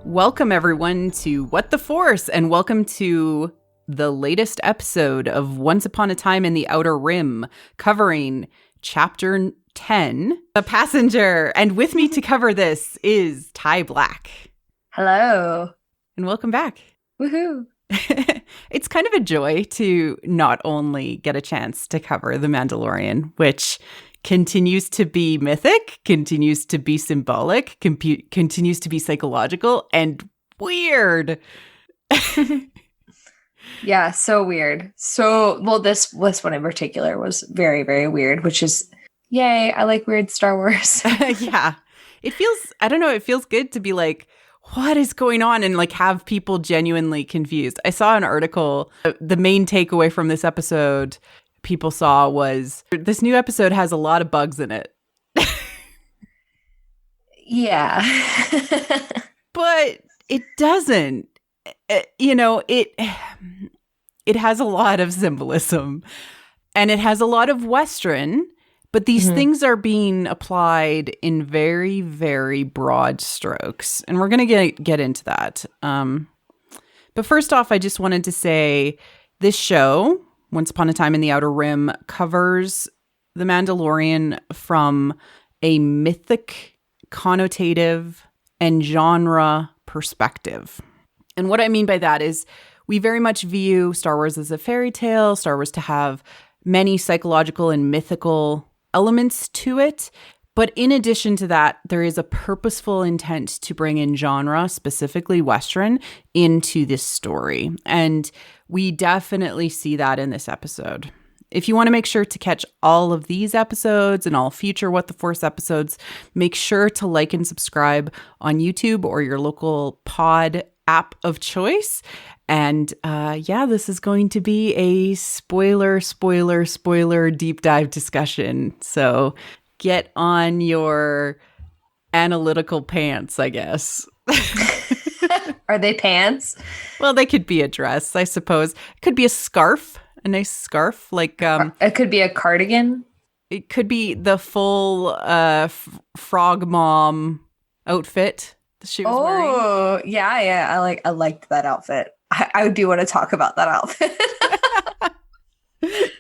Welcome, everyone, to What the Force, and welcome to the latest episode of Once Upon a Time in the Outer Rim, covering Chapter 10, The Passenger. And with me to cover this is Ty Black. Hello. And welcome back. Woohoo. It's kind of a joy to not only get a chance to cover The Mandalorian, which continues to be mythic, continues to be symbolic, continues to be psychological, and weird. Yeah, so weird. This one in particular was very, very weird, which is, yay, I like weird Star Wars. Yeah. It feels good to be like, what is going on? And like have people genuinely confused. I saw an article, the main takeaway from this episode people saw was this new episode has a lot of bugs in it. Yeah. But it doesn't. It has a lot of symbolism and it has a lot of Western, but these things are being applied in very, very broad strokes. And we're going to get into that. But first off, I just wanted to say this show, Once Upon a Time in the Outer Rim, covers The Mandalorian from a mythic, connotative, and genre perspective. And what I mean by that is we very much view Star Wars as a fairy tale, Star Wars to have many psychological and mythical elements to it. But in addition to that, there is a purposeful intent to bring in genre, specifically Western, into this story. And we definitely see that in this episode. If you want to make sure to catch all of these episodes and all future What the Force episodes, make sure to like and subscribe on YouTube or your local pod app of choice. And this is going to be a spoiler deep dive discussion. So get on your analytical pants, I guess. Are they pants? Well, they could be a dress, I suppose. It could be a scarf, a nice scarf. Like it could be a cardigan. It could be the full frog mom outfit that she was wearing. Oh, yeah. I liked that outfit. I do want to talk about that outfit.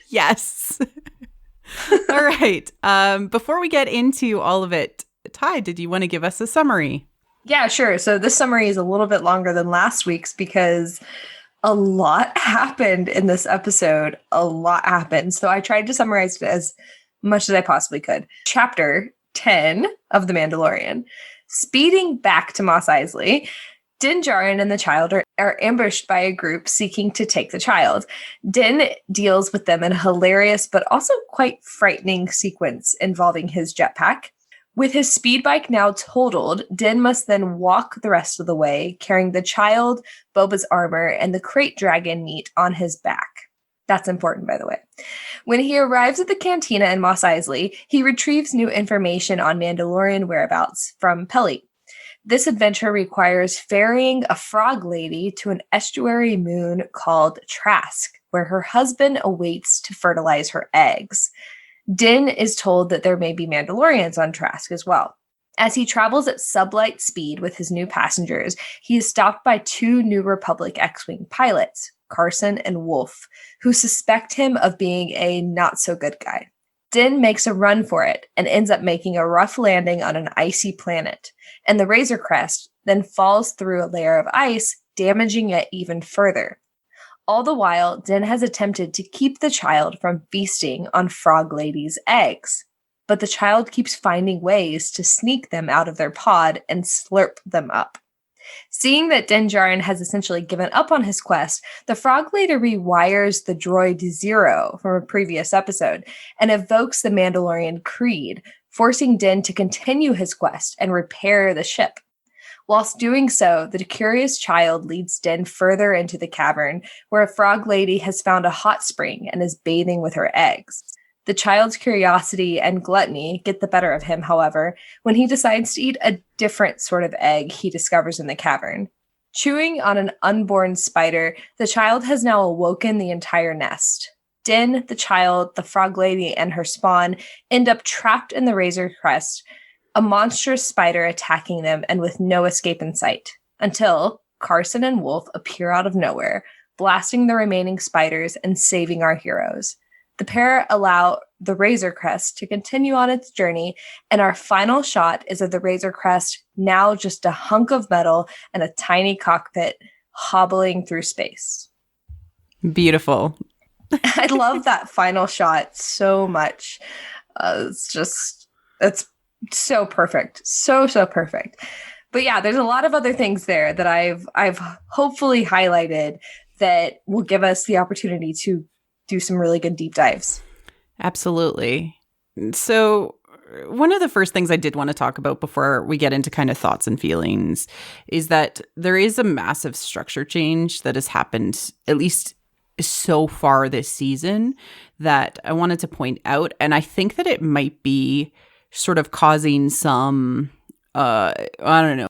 Yes. All right. Before we get into all of it, Ty, did you want to give us a summary? Yeah, sure. So this summary is a little bit longer than last week's because a lot happened in this episode. A lot happened. So I tried to summarize it as much as I possibly could. Chapter 10 of The Mandalorian. Speeding back to Mos Eisley, Din Djarin and the child are ambushed by a group seeking to take the child. Din deals with them in a hilarious but also quite frightening sequence involving his jetpack. With his speed bike now totaled, Din must then walk the rest of the way, carrying the child, Boba's armor, and the crate dragon meat on his back. That's important, by the way. When he arrives at the cantina in Mos Eisley, he retrieves new information on Mandalorian whereabouts from Peli. This adventure requires ferrying a frog lady to an estuary moon called Trask, where her husband awaits to fertilize her eggs. Din is told that there may be Mandalorians on Trask as well. As he travels at sublight speed with his new passengers, he is stopped by two New Republic X-Wing pilots, Carson and Wolf, who suspect him of being a not-so-good guy. Din makes a run for it and ends up making a rough landing on an icy planet, and the Razor Crest then falls through a layer of ice, damaging it even further. All the while, Din has attempted to keep the child from feasting on Frog Lady's eggs, but the child keeps finding ways to sneak them out of their pod and slurp them up. Seeing that Din Djarin has essentially given up on his quest, the Frog Lady rewires the droid Zero from a previous episode and evokes the Mandalorian Creed, forcing Din to continue his quest and repair the ship. Whilst doing so, the curious child leads Din further into the cavern, where a Frog Lady has found a hot spring and is bathing with her eggs. The child's curiosity and gluttony get the better of him, however, when he decides to eat a different sort of egg he discovers in the cavern. Chewing on an unborn spider, the child has now awoken the entire nest. Din, the child, the Frog Lady, and her spawn end up trapped in the Razor Crest, a monstrous spider attacking them and with no escape in sight. until Carson and Wolf appear out of nowhere, blasting the remaining spiders and saving our heroes. The pair allow the Razor Crest to continue on its journey, and our final shot is of the Razor Crest, now just a hunk of metal and a tiny cockpit, hobbling through space. Beautiful. I love that final shot so much. It's so perfect. So perfect. But yeah, there's a lot of other things there that I've hopefully highlighted that will give us the opportunity to do some really good deep dives. Absolutely. So one of the first things I did want to talk about before we get into kind of thoughts and feelings is that there is a massive structure change that has happened, at least so far this season, that I wanted to point out. And I think that it might be sort of causing some,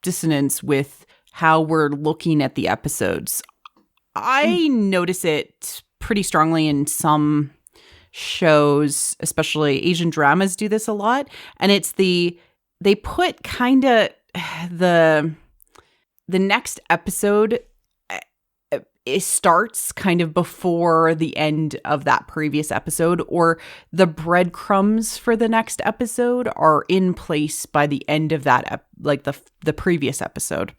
dissonance with how we're looking at the episodes. I notice it pretty strongly in some shows, especially Asian dramas do this a lot. And it's they put kind of the next episode, it starts kind of before the end of that previous episode, or the breadcrumbs for the next episode are in place by the end of that, like the previous episode.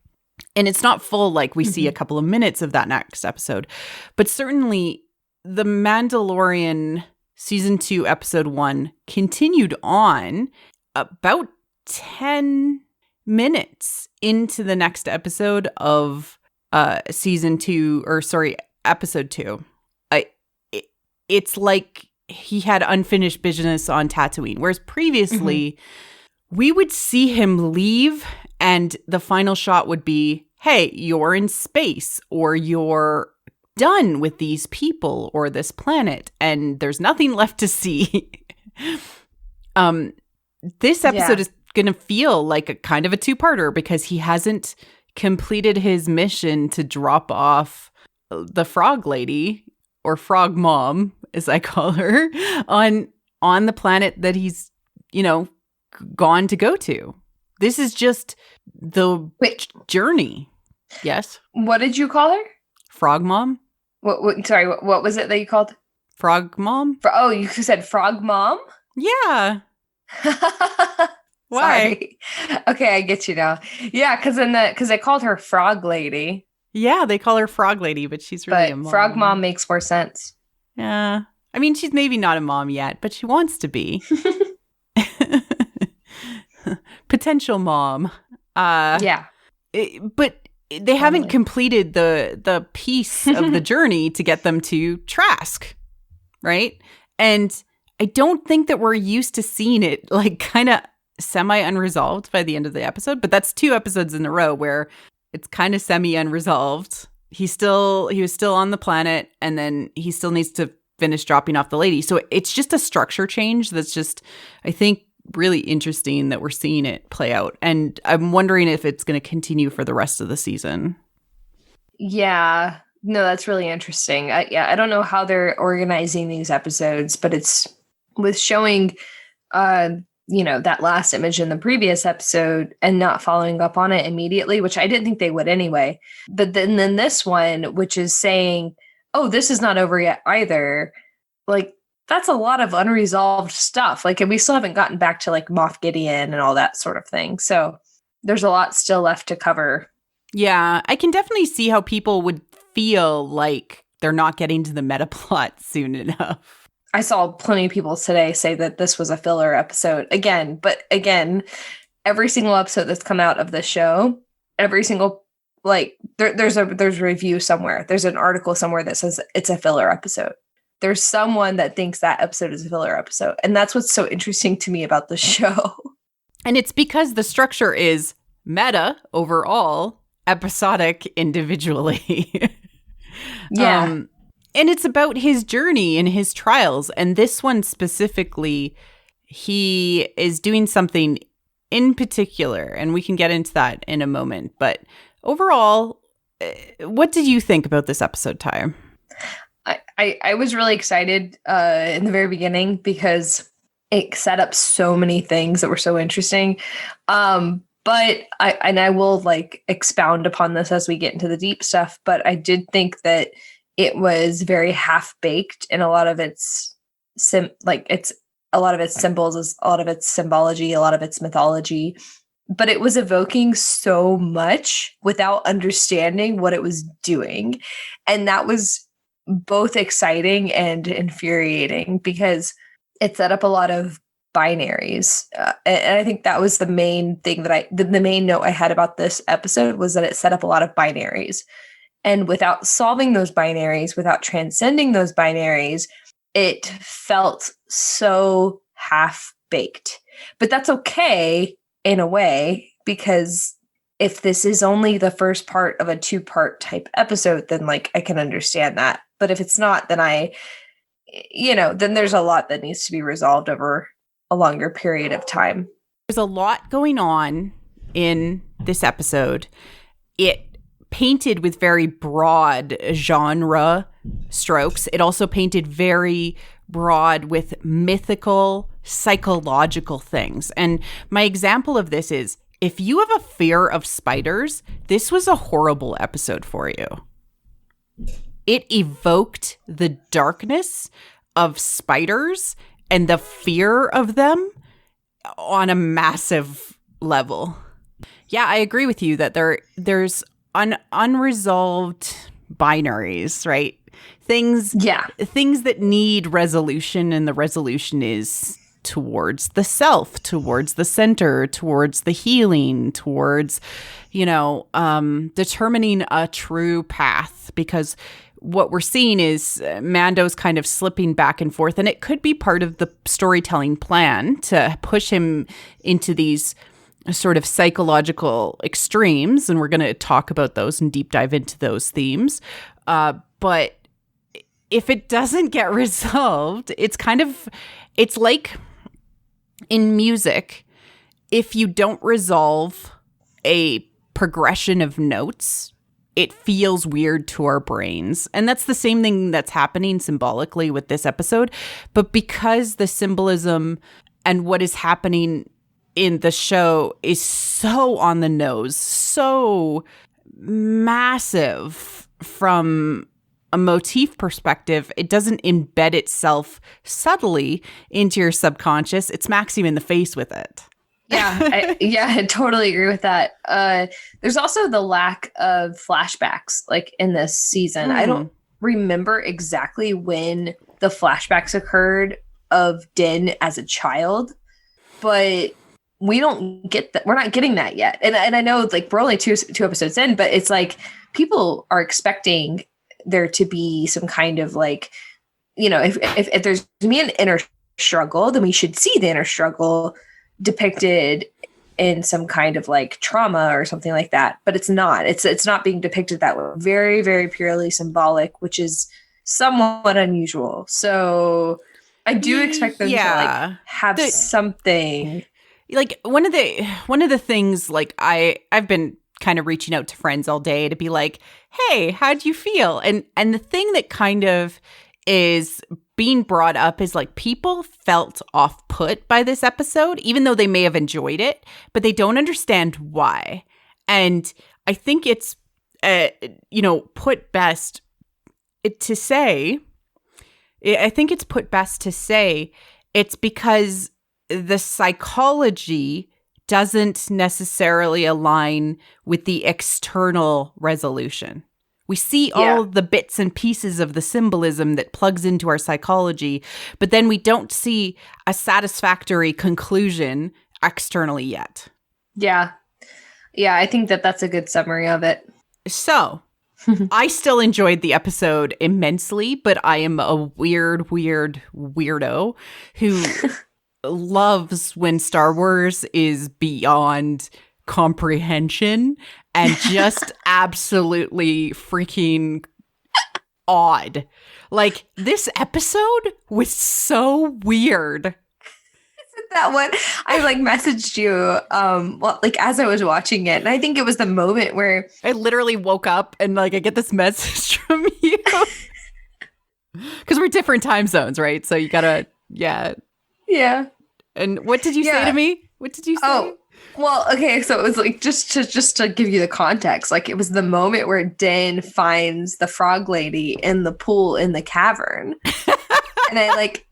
And it's not full, like we see a couple of minutes of that next episode. But certainly the Mandalorian season 2, episode 1 continued on about 10 minutes into the next episode of episode 2. It's like he had unfinished business on Tatooine. Whereas previously, we would see him leave and the final shot would be, hey, you're in space, or you're done with these people or this planet, and there's nothing left to see. This episode is going to feel like a kind of a two-parter because he hasn't completed his mission to drop off the frog lady, or frog mom, as I call her, on the planet that he's, gone to go to. This is just the journey. Yes. What did you call her? Frog mom. Sorry, what was it that you called? Frog mom. You said frog mom? Yeah. Why? Sorry. Okay, I get you now. Yeah, because they called her frog lady. Yeah, they call her frog lady, but she's really a mom. Frog mom makes more sense. Yeah. I mean, she's maybe not a mom yet, but she wants to be. Potential mom. Yeah. But they haven't completed the piece of the journey to get them to Trask, right? And I don't think that we're used to seeing it like kind of semi-unresolved by the end of the episode, but that's 2 episodes in a row where it's kind of semi-unresolved. He was still on the planet, and then he still needs to finish dropping off the lady. So it's just a structure change that's just, I think, really interesting that we're seeing it play out. And I'm wondering if it's going to continue for the rest of the season. Yeah. No, that's really interesting. I don't know how they're organizing these episodes, but it's with showing, that last image in the previous episode and not following up on it immediately, which I didn't think they would anyway. But then this one, which is saying, oh, this is not over yet either. Like, that's a lot of unresolved stuff. Like, and we still haven't gotten back to like Moff Gideon and all that sort of thing. So there's a lot still left to cover. Yeah, I can definitely see how people would feel like they're not getting to the meta plot soon enough. I saw plenty of people today say that this was a filler episode again, every single episode that's come out of the show, every single, like, there's a review somewhere. There's an article somewhere that says it's a filler episode. There's someone that thinks that episode is a filler episode. And that's what's so interesting to me about the show. And it's because the structure is meta overall, episodic individually. Yeah. And it's about his journey and his trials. And this one specifically, he is doing something in particular. And we can get into that in a moment. But overall, what did you think about this episode, Ty? I was really excited in the very beginning because it set up so many things that were so interesting. But I will like expound upon this as we get into the deep stuff, but I did think that it was very half-baked in a lot of its a lot of its symbols, a lot of its symbology, a lot of its mythology, but it was evoking so much without understanding what it was doing. And that was both exciting and infuriating because it set up a lot of binaries. And I think that was the main thing that the main note I had about this episode was that it set up a lot of binaries. And without solving those binaries, without transcending those binaries, it felt so half-baked. But that's okay in a way, because if this is only the first part of a 2-part type episode, then like I can understand that. But if it's not, then then there's a lot that needs to be resolved over a longer period of time. There's a lot going on in this episode. It painted with very broad genre strokes. It also painted very broad with mythical, psychological things. And my example of this is, if you have a fear of spiders, this was a horrible episode for you. It evoked the darkness of spiders and the fear of them on a massive level. Yeah, I agree with you that there's unresolved binaries, right? Things that need resolution, and the resolution is towards the self, towards the center, towards the healing, towards, determining a true path. Because what we're seeing is Mando's kind of slipping back and forth, and it could be part of the storytelling plan to push him into these sort of psychological extremes, and we're going to talk about those and deep dive into those themes. But if it doesn't get resolved, it's like in music, if you don't resolve a progression of notes, it feels weird to our brains. And that's the same thing that's happening symbolically with this episode. But because the symbolism and what is happening in the show is so on the nose, so massive from a motif perspective, it doesn't embed itself subtly into your subconscious. It smacks you in the face with it. I totally agree with that. There's also the lack of flashbacks like in this season. I don't remember exactly when the flashbacks occurred of Din as a child, but we don't get that. We're not getting that yet. And I know like we're only two episodes in, but it's like people are expecting there to be some kind of like, if there's gonna be an inner struggle, then we should see the inner struggle depicted in some kind of like trauma or something like that. But it's not. It's not being depicted that way. Very, very purely symbolic, which is somewhat unusual. So I do expect them to like have something. Like one of the things, like I've been kind of reaching out to friends all day to be like, hey, how'd you feel? And the thing that kind of is being brought up is like people felt off put by this episode, even though they may have enjoyed it, but they don't understand why. And I think it's, put best to say it's because the psychology doesn't necessarily align with the external resolution. We see all the bits and pieces of the symbolism that plugs into our psychology, but then we don't see a satisfactory conclusion externally yet. Yeah. Yeah, I think that's a good summary of it. So, I still enjoyed the episode immensely, but I am a weird weirdo who loves when Star Wars is beyond comprehension and just absolutely freaking odd. Like, this episode was so weird. Isn't that what I like messaged you as I was watching it, and I think it was the moment where I literally woke up and like I get this message from you because we're different time zones, right? So you gotta yeah. And what did you say to me? What did you say? Well, okay, so it was like just to give you the context, like it was the moment where Din finds the frog lady in the pool in the cavern. And I like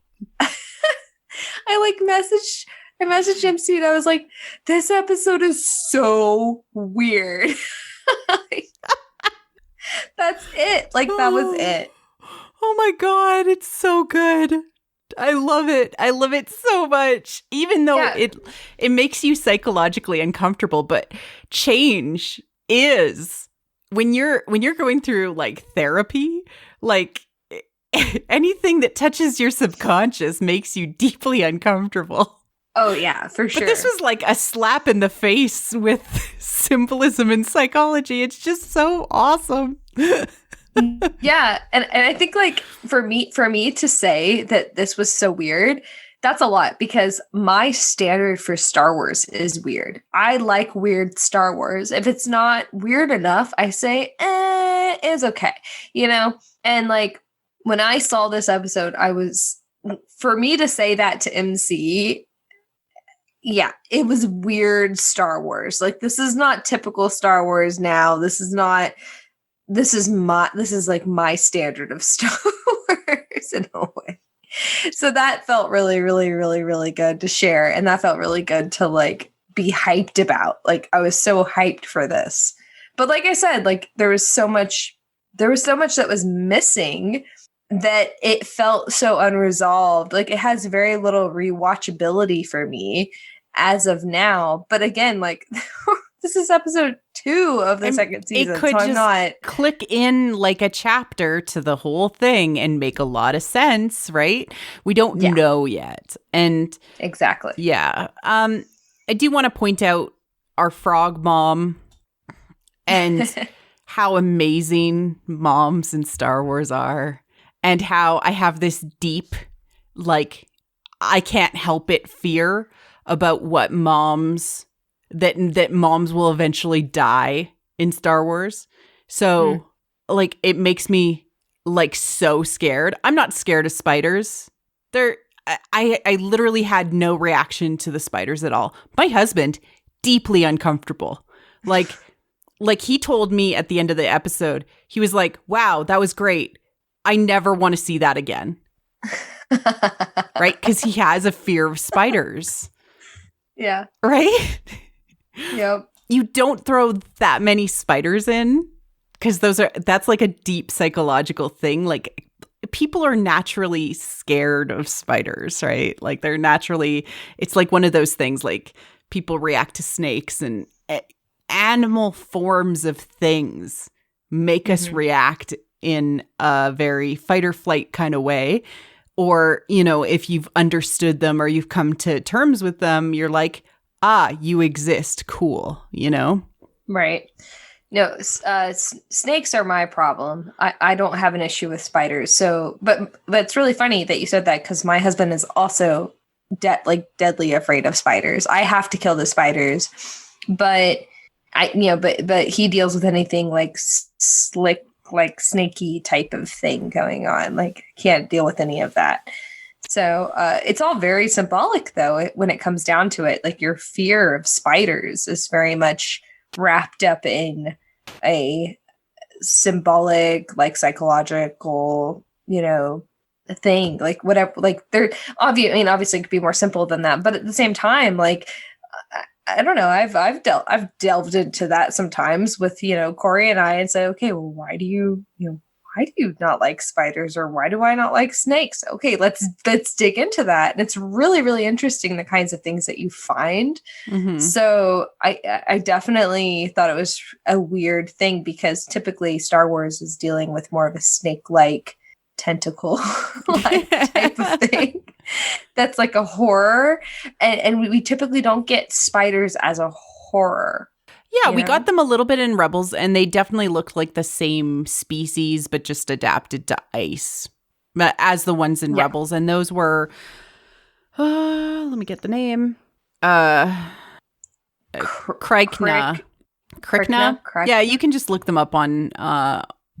I messaged MC and I was like, this episode is so weird. That's it. Like that was it. Oh my God, it's so good. I love it. I love it so much. Even though it makes you psychologically uncomfortable, but change is when you're going through like therapy, like anything that touches your subconscious makes you deeply uncomfortable. Oh yeah, for sure. But this was like a slap in the face with symbolism and psychology. It's just so awesome. Yeah, and I think like for me to say that this was so weird, that's a lot because my standard for Star Wars is weird. I like weird Star Wars. If it's not weird enough, I say, it's okay, you know? And like when I saw this episode, for me to say that to MC, yeah, it was weird Star Wars. Like this is not typical Star Wars now. This is like my standard of Star Wars in a way. So that felt really, really, really, really good to share. And that felt really good to like be hyped about. Like I was so hyped for this. But like I said, like there was so much that was missing that it felt so unresolved. Like it has very little rewatchability for me as of now. But again, like this is episode 2 of the second season. It could so just click in like a chapter to the whole thing and make a lot of sense, right? We don't know yet. And exactly. Yeah. I do want to point out our frog mom and how amazing moms in Star Wars are. And how I have this deep, like, I can't help it fear about what moms, that moms will eventually die in Star Wars. So, like, it makes me, like, so scared. I'm not scared of spiders. I literally had no reaction to the spiders at all. My husband, deeply uncomfortable. Like he told me at the end of the episode, he was like, wow, that was great. I never want to see that again. Right? Because he has a fear of spiders. Yeah. Right? Yep. You don't throw that many spiders in because that's like a deep psychological thing. Like people are naturally scared of spiders, right? Like it's like one of those things like people react to snakes and animal forms of things make us react in a very fight or flight kind of way. Or, you know, if you've understood them or you've come to terms with them, you're like, you exist. Cool. You know? Right. No, snakes are my problem. I don't have an issue with spiders. So, but it's really funny that you said that because my husband is also deadly afraid of spiders. I have to kill the spiders, but but he deals with anything like slick, like snaky type of thing going on. Like can't deal with any of that. So it's all very symbolic though when it comes down to it. Like your fear of spiders is very much wrapped up in a symbolic, like psychological, thing, like whatever, like they're obviously it could be more simple than that, but at the same time, like I don't know, I've delved into that sometimes with Corey and I and say, okay, well, why do you not like spiders, or why do I not like snakes? Okay, let's dig into that. And it's really, really interesting the kinds of things that you find. Mm-hmm. So I definitely thought it was a weird thing because typically Star Wars is dealing with more of a snake-like tentacle like type of thing. That's like a horror. And we typically don't get spiders as a horror. Yeah, we got them a little bit in Rebels, and they definitely looked like the same species, but just adapted to ice as the ones in Rebels. And those were, let me get the name. Krykna. Yeah, you can just look them up on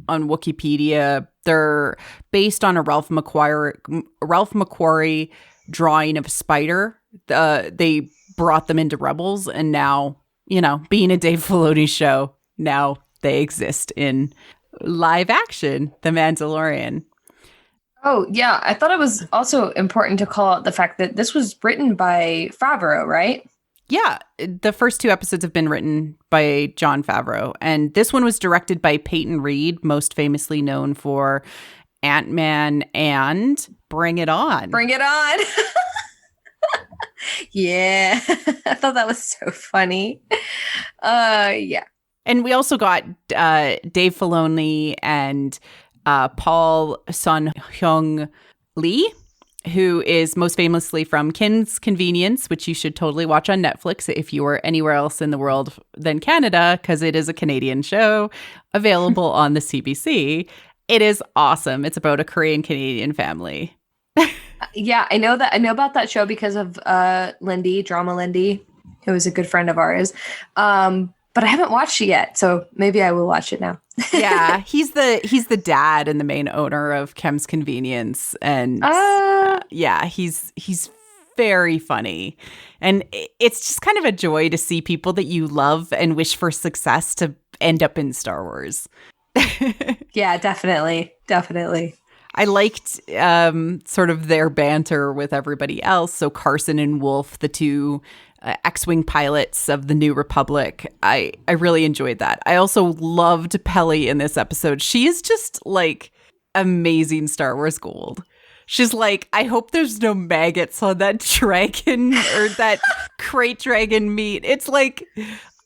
Wikipedia. They're based on a Ralph McQuarrie drawing of a spider. They brought them into Rebels, and now, being a Dave Filoni show, now they exist in live action, The Mandalorian. Oh, yeah. I thought it was also important to call out the fact that this was written by Favreau, right? Yeah. The first 2 episodes have been written by Jon Favreau. And this one was directed by Peyton Reed, most famously known for Ant-Man and Bring It On. Bring It On. Yeah. I thought that was so funny. Yeah. And we also got Dave Filoni and Paul Sun-Hyung Lee, who is most famously from Kim's Convenience, which you should totally watch on Netflix if you were anywhere else in the world than Canada, because it is a Canadian show available on the CBC. It is awesome. It's about a Korean-Canadian family. Yeah, I know about that show because of Lindy, Drama Lindy, who is a good friend of ours. But I haven't watched it yet, so maybe I will watch it now. Yeah, he's the dad and the main owner of Kim's Convenience, and yeah, he's very funny, and it's just kind of a joy to see people that you love and wish for success to end up in Star Wars. Yeah, definitely. I liked sort of their banter with everybody else. So Carson and Wolf, the 2 X-Wing pilots of the New Republic, I really enjoyed that. I also loved Pelly in this episode. She is just like amazing Star Wars gold. She's like, I hope there's no maggots on that dragon or that crate dragon meat. It's like,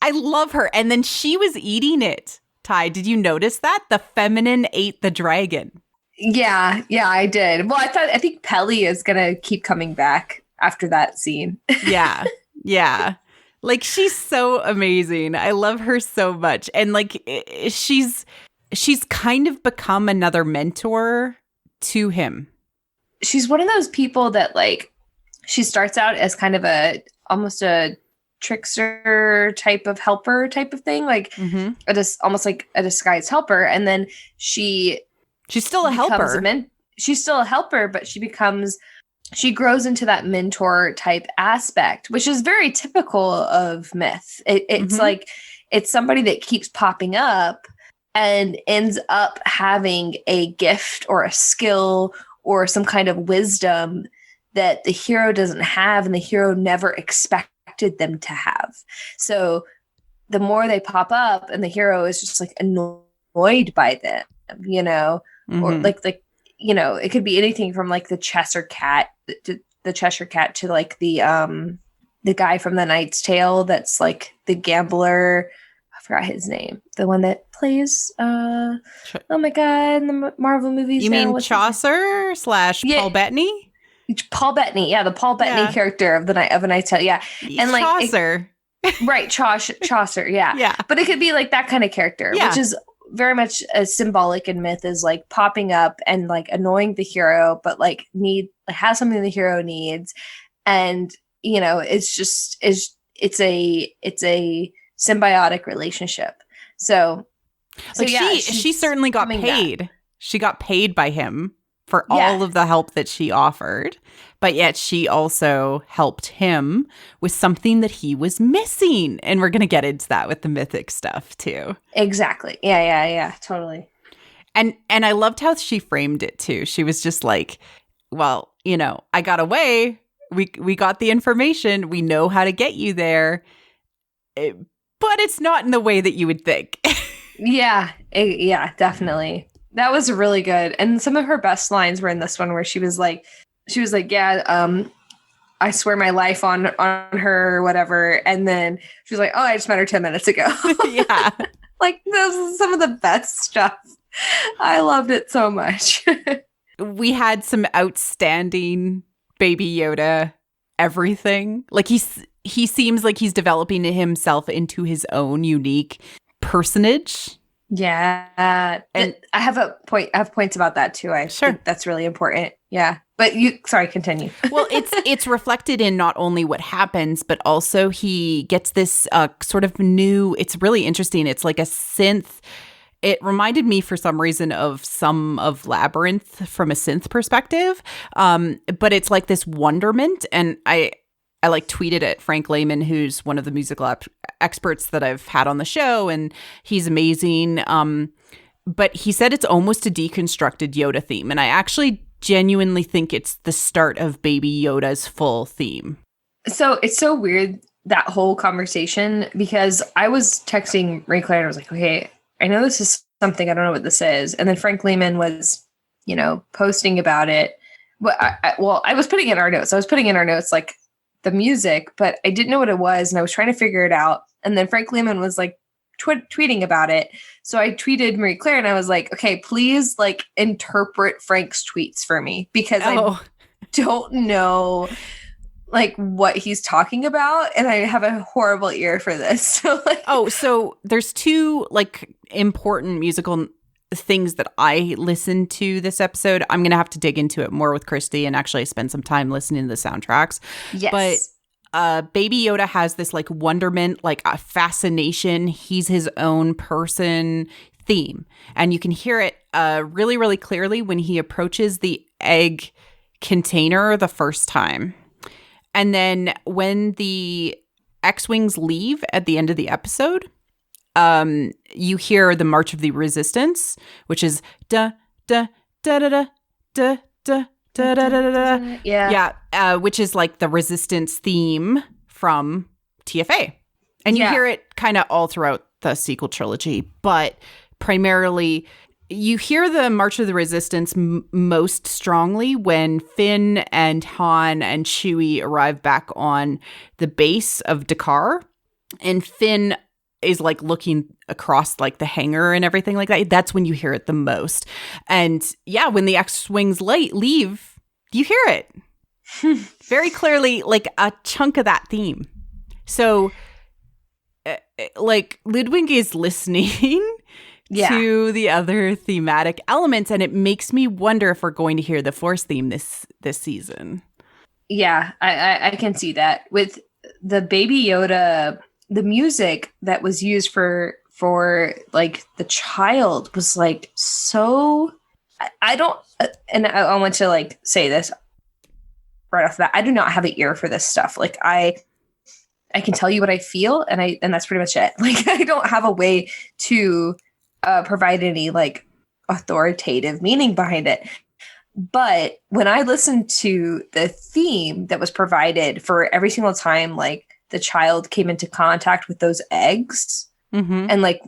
I love her. And then she was eating it. Ty, did you notice that? The feminine ate the dragon. Yeah, I did. Well, I think Pelly is going to keep coming back after that scene. Yeah. Like, she's so amazing. I love her so much. And like, she's kind of become another mentor to him. She's one of those people that, like, she starts out as kind of almost a trickster type of helper type of thing. Like, almost like a disguised helper. And then she's still a helper. She's still a helper, but she grows into that mentor type aspect, which is very typical of myth. It's like, it's somebody that keeps popping up and ends up having a gift or a skill or some kind of wisdom that the hero doesn't have and the hero never expected them to have. So the more they pop up and the hero is just like annoyed by them, or like, it could be anything from like the Cheshire Cat to like the guy from The Knight's Tale that's like the gambler. I forgot his name. The one that plays oh my god, in the Marvel movies. You mean Chaucer / Paul Bettany? Paul Bettany, yeah, the Paul Bettany character of A Knight's Tale, yeah, and like Chaucer, right? Chaucer, yeah. But it could be like that kind of character, which is very much symbolic in myth, is like popping up and like annoying the hero, but like has something the hero needs, and it's a symbiotic relationship. So yeah, she certainly got paid. She got paid by him for all of the help that she offered, but yet she also helped him with something that he was missing. And we're going to get into that with the mythic stuff too. Exactly. Yeah, totally. And I loved how she framed it too. She was just like, well, I got away. We got the information. We know how to get you there. But it's not in the way that you would think. Yeah, definitely. That was really good. And some of her best lines were in this one where she was like, yeah, I swear my life on her or whatever. And then she was like, oh, I just met her 10 minutes ago. Yeah. Like, this is some of the best stuff. I loved it so much. We had some outstanding Baby Yoda everything. Like, he seems like he's developing himself into his own unique personage. Yeah. And I have points about that too. I think that's really important. Yeah. But continue. Well, it's reflected in not only what happens, but also he gets this sort of new, it's really interesting. It's like a synth. It reminded me for some reason of some of Labyrinth from a synth perspective. But it's like this wonderment. And I I like tweeted at Frank Lehman, who's one of the musical experts that I've had on the show, and he's amazing. But he said it's almost a deconstructed Yoda theme, and I actually genuinely think it's the start of Baby Yoda's full theme. So it's so weird, that whole conversation, because I was texting Marie Claire and I was like, okay, I know this is something, I don't know what this is. And then Frank Lehman was, posting about it. But I was putting in our notes. I was putting in our notes like the music, but I didn't know what it was, and I was trying to figure it out. And then Frank Lehman was like tweeting about it. So I tweeted Marie Claire and I was like, okay, please like interpret Frank's tweets for me, because I don't know like what he's talking about, and I have a horrible ear for this. So there's two like important musical things that I listened to this episode. I'm gonna have to dig into it more with Christy and actually spend some time listening to the soundtracks. Yes. But Baby Yoda has this like wonderment, like a fascination. He's his own person theme, and you can hear it really, really clearly when he approaches the egg container the first time. And then when the X-Wings leave at the end of the episode, you hear the March of the Resistance, which is da da da da da da da da da da da. Yeah, which is like the Resistance theme from TFA, and you hear it kind of all throughout the sequel trilogy, but primarily you hear the March of the Resistance most strongly when Finn and Han and Chewie arrive back on the base of Dakar, and Finn is like looking across like the hangar and everything like that. That's when you hear it the most. And yeah, when the X-Wings leave, you hear it very clearly, like a chunk of that theme. So like Ludwig is listening to the other thematic elements, and it makes me wonder if we're going to hear the Force theme this season. Yeah, I can see that. With the Baby Yoda, the music that was used for like the child was like so. I don't, and I want to like say this right off the bat. I do not have an ear for this stuff. Like I can tell you what I feel, and that's pretty much it. Like I don't have a way to provide any like authoritative meaning behind it. But when I listened to the theme that was provided for every single time, like the child came into contact with those eggs, and like,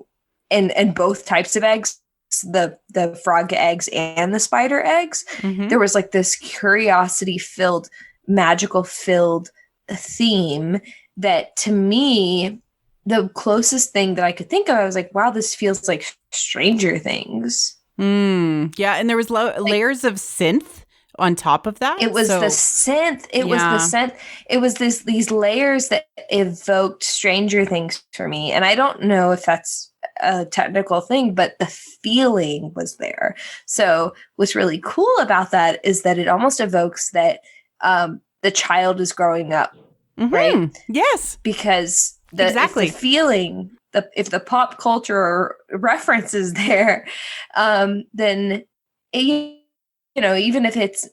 and both types of eggs, the frog eggs and the spider eggs, there was like this curiosity filled, magical filled theme that to me, the closest thing that I could think of, I was like, wow, this feels like Stranger Things. Yeah, and there was layers of synth on top of that. It was the synth. It was the synth. It was these layers that evoked Stranger Things for me. And I don't know if that's a technical thing, but the feeling was there. So what's really cool about that is that it almost evokes that the child is growing up, right? Yes. Because if the feeling, if the pop culture reference is there, then even if it's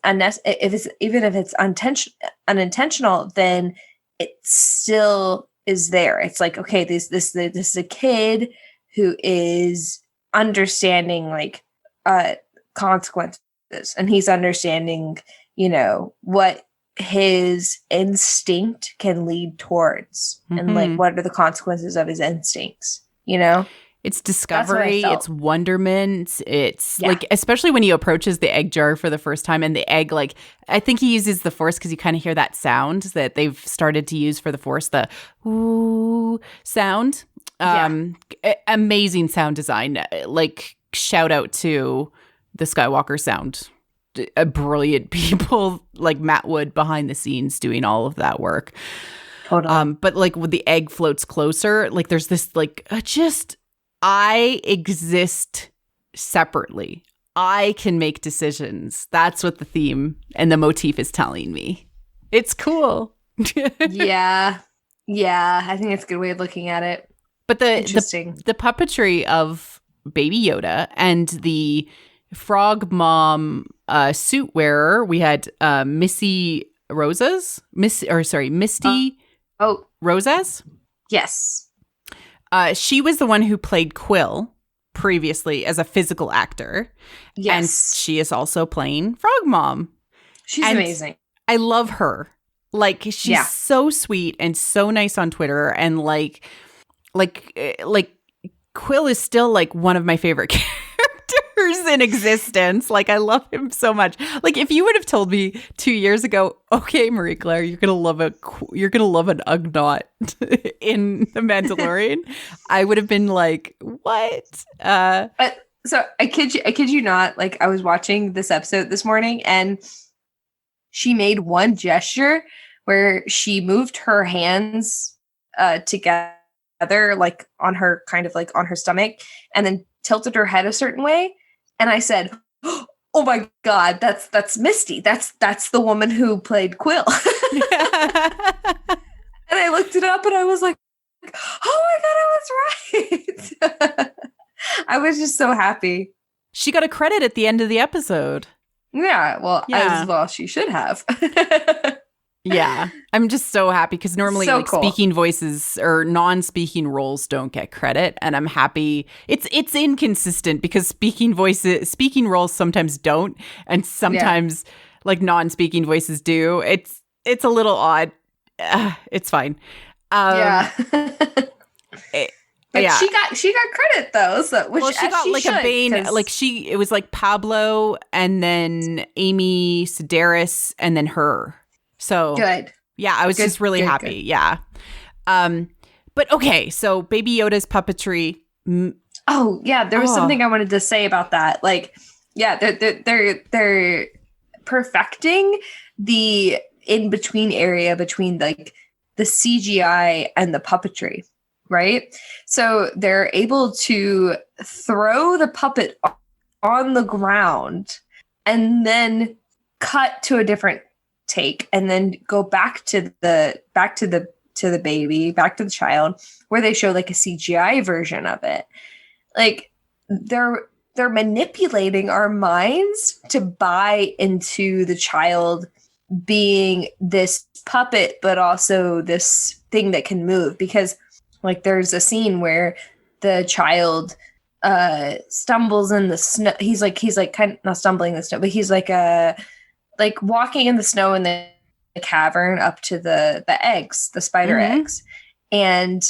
unintentional, then it still is there. It's like, okay, this is a kid who is understanding like consequences, and he's understanding, what his instinct can lead towards, and like what are the consequences of his instincts. It's discovery, it's wonderment. It's like, especially when he approaches the egg jar for the first time, and the egg, like, I think he uses the Force because you kind of hear that sound that they've started to use for the Force, the ooh sound. Amazing sound design. Like, shout out to the Skywalker sound. Brilliant people like Matt Wood behind the scenes doing all of that work. But like when the egg floats closer, like there's this like I exist separately. I can make decisions. That's what the theme and the motif is telling me. It's cool. Yeah, I think it's a good way of looking at it. But the puppetry of Baby Yoda and the frog mom suit wearer, we had Missy Misty Rosas. Yes. She was the one who played Quill previously as a physical actor. Yes. And she is also playing Frog Mom. She's amazing. I love her. Like, she's so sweet and so nice on Twitter. And like Quill is still like one of my favorite characters in existence. Like, I love him so much. Like, if you would have told me 2 years ago, okay, Marie Claire, you're gonna love an Ugnaught in The Mandalorian, I would have been like, what? So I kid you not. Like, I was watching this episode this morning, and she made one gesture where she moved her hands together, like on her stomach, and then tilted her head a certain way. And I said, "Oh my God, that's Misty. That's the woman who played Quill." And I looked it up, and I was like, "Oh my God, I was right." I was just so happy. She got a credit at the end of the episode. Yeah, well, as well she should have. Yeah, I'm just so happy because normally speaking voices or non-speaking roles don't get credit, and I'm happy. It's inconsistent because speaking roles sometimes don't, and sometimes like non-speaking voices do. It's a little odd. It's fine. But she got credit though. So she got like a Bane, it was like Pablo and then Amy Sedaris and then her. So good. Yeah, I was just really happy. Good. Yeah. But okay, so Baby Yoda's puppetry. Oh yeah, there was something I wanted to say about that. Like, yeah, they're perfecting the in between area between like the CGI and the puppetry. Right? So they're able to throw the puppet on the ground and cut to a different take and then go back to the baby, back to the child, where they show like a CGI version of it. Like they're manipulating our minds to buy into the child being this puppet, but also this thing that can move. Because like there's a scene where the child stumbles in the snow. He's like kind of not stumbling in the snow, but he's like walking in the snow in the cavern up to the eggs, the spider eggs. And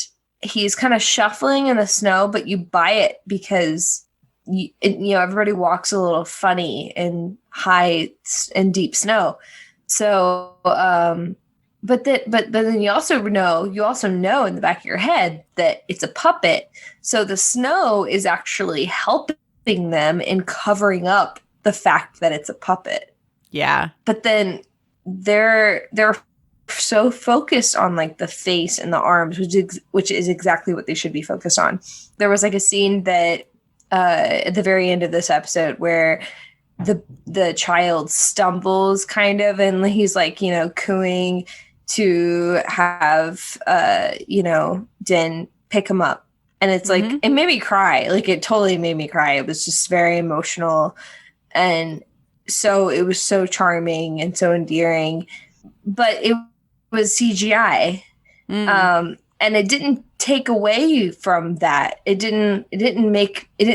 he's kind of shuffling in the snow, but you buy it because everybody walks a little funny in high and deep snow. So, but then you also know in the back of your head that it's a puppet. So the snow is actually helping them in covering up the fact that it's a puppet. Yeah. But then they're so focused on like the face and the arms, which is exactly what they should be focused on. There was like a scene that at the very end of this episode where the child stumbles kind of, and he's like, cooing to have Din pick him up. And it's like it made me cry. Like it totally made me cry. It was just very emotional. And so it was so charming and so endearing. But it was CGI. And it didn't take away from that. It didn't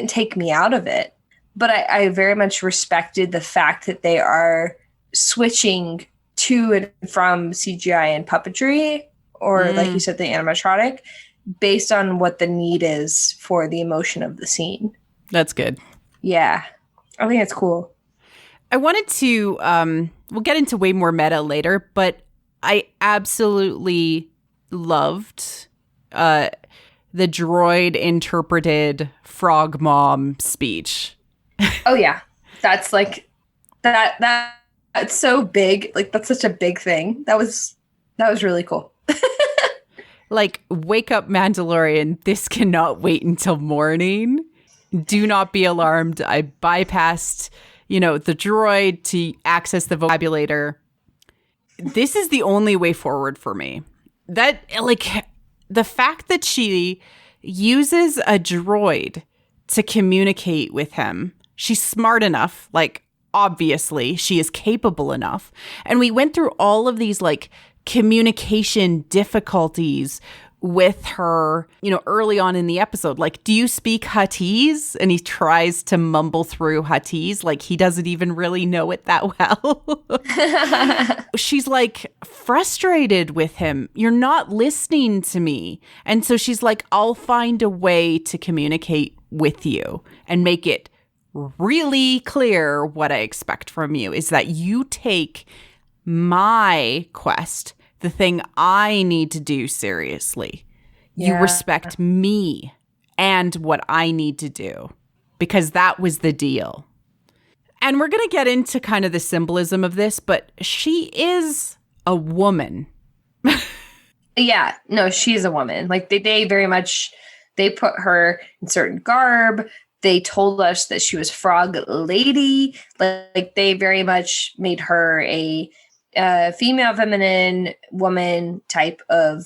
take me out of it. But I very much respected the fact that they are switching to and from CGI and puppetry, or like you said, the animatronic, based on what the need is for the emotion of the scene. That's good. Yeah. I think it's cool. I wanted to, we'll get into way more meta later, but I absolutely loved the droid interpreted Frog Mom speech. Oh yeah. That's like, that's so big. Like that's such a big thing. That was really cool. Like, wake up, Mandalorian. This cannot wait until morning. Do not be alarmed. I bypassed, the droid to access the vocabulator. This is the only way forward for me. That, like, the fact that she uses a droid to communicate with him. She's smart enough, like, obviously she is capable enough. And we went through all of these like communication difficulties with her, early on in the episode. Like, do you speak Huttese? And he tries to mumble through Huttese, like he doesn't even really know it that well. She's like frustrated with him. You're not listening to me. And so she's like, I'll find a way to communicate with you and make it really clear what I expect from you is that you take my quest, the thing I need to do, seriously. Yeah. You respect me and what I need to do, because that was the deal. And we're going to get into kind of the symbolism of this, but she is a woman. Yeah, no, she's a woman. Like they very much, they put her in certain garb. They told us that she was Frog Lady. Like they very much made her a female, feminine woman type of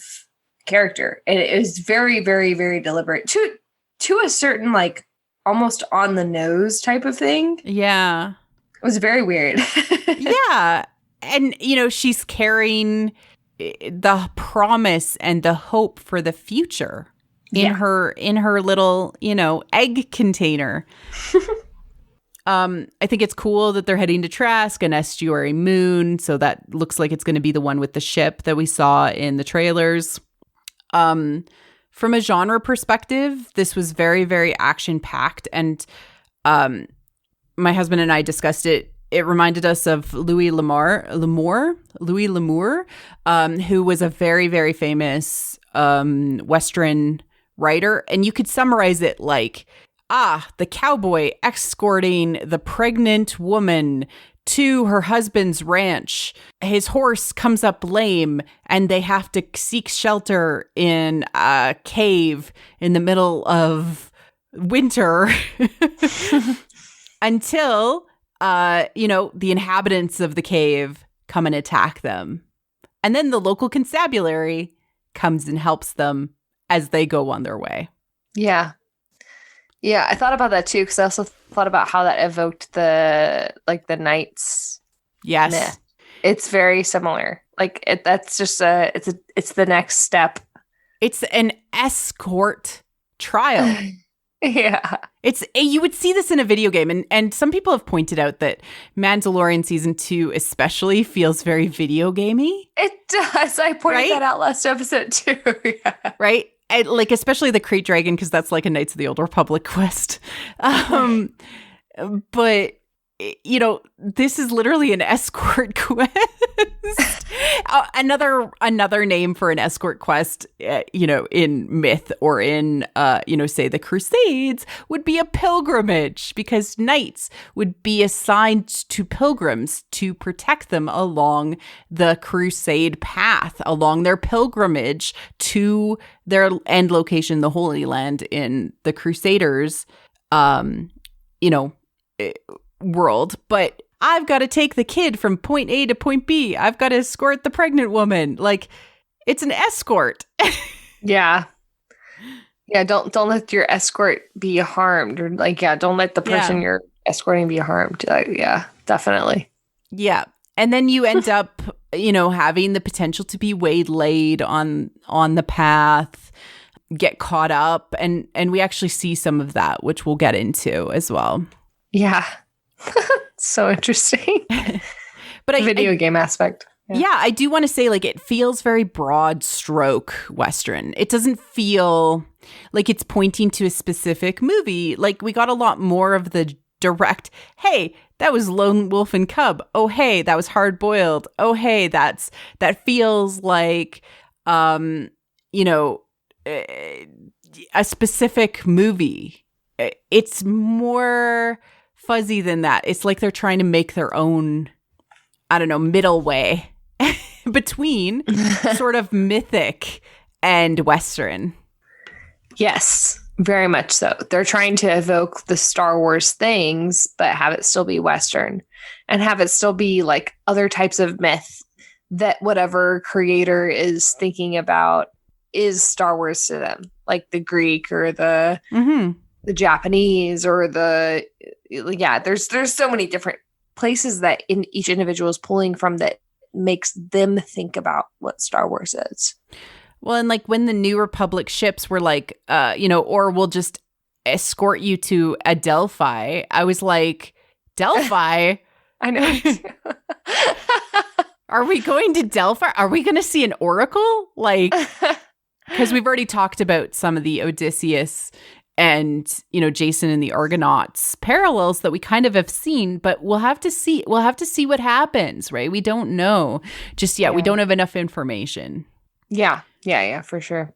character. And it was very, very, very deliberate to a certain, like, almost on the nose type of thing. Yeah. It was very weird. Yeah. And, she's carrying the promise and the hope for the future in her little, egg container. I think it's cool that they're heading to Trask, an estuary moon. So that looks like it's going to be the one with the ship that we saw in the trailers. From a genre perspective, this was very, very action-packed. And my husband and I discussed it. It reminded us of Louis L'Amour, who was a very, very famous Western writer. And you could summarize it like, the cowboy escorting the pregnant woman to her husband's ranch. His horse comes up lame and they have to seek shelter in a cave in the middle of winter until, the inhabitants of the cave come and attack them. And then the local constabulary comes and helps them as they go on their way. Yeah. Yeah, I thought about that too, because I also thought about how that evoked the knights. Yes, myth. It's very similar. Like that's just it's the next step. It's an escort trial. Yeah, you would see this in a video game, and some people have pointed out that Mandalorian season 2 especially feels very video gamey. It does. I pointed that out last episode too. Yeah. Right. And, like, especially the Crate Dragon, because that's like a Knights of the Old Republic quest. But, this is literally an escort quest. Another name for an escort quest, in myth or in, say the Crusades would be a pilgrimage, because knights would be assigned to pilgrims to protect them along the crusade path, along their pilgrimage to their end location, the Holy Land in the Crusaders, world. But I've got to take the kid from point A to point B. I've got to escort the pregnant woman. Like, it's an escort. Yeah. Yeah, don't let your escort be harmed, or don't let the person you're escorting be harmed. Yeah, definitely. Yeah. And then you end up, having the potential to be waylaid on the path, get caught up, and we actually see some of that, which we'll get into as well. Yeah. So interesting. But video game aspect. Yeah, I do want to say, like, it feels very broad stroke Western. It doesn't feel like it's pointing to a specific movie. Like, we got a lot more of the direct, hey, that was Lone Wolf and Cub. Oh, hey, that was Hard Boiled. Oh, hey, that feels like, a specific movie. It's more fuzzy than that. It's like they're trying to make their own, I don't know, middle way between sort of mythic and Western. Yes, very much so. They're trying to evoke the Star Wars things, but have it still be Western, and have it still be like other types of myth that whatever creator is thinking about is Star Wars to them, like the Greek or the Japanese or there's so many different places that in each individual is pulling from that makes them think about what Star Wars is. Well, and like when the New Republic ships were like, or we'll just escort you to Adelphi, I was like, Delphi? I know. Are we going to Delphi? Are we going to see an oracle? Like, because we've already talked about some of the Odysseus and, Jason and the Argonauts parallels that we kind of have seen, but we'll have to see what happens, right? We don't know just yet. Yeah. We don't have enough information. Yeah, for sure.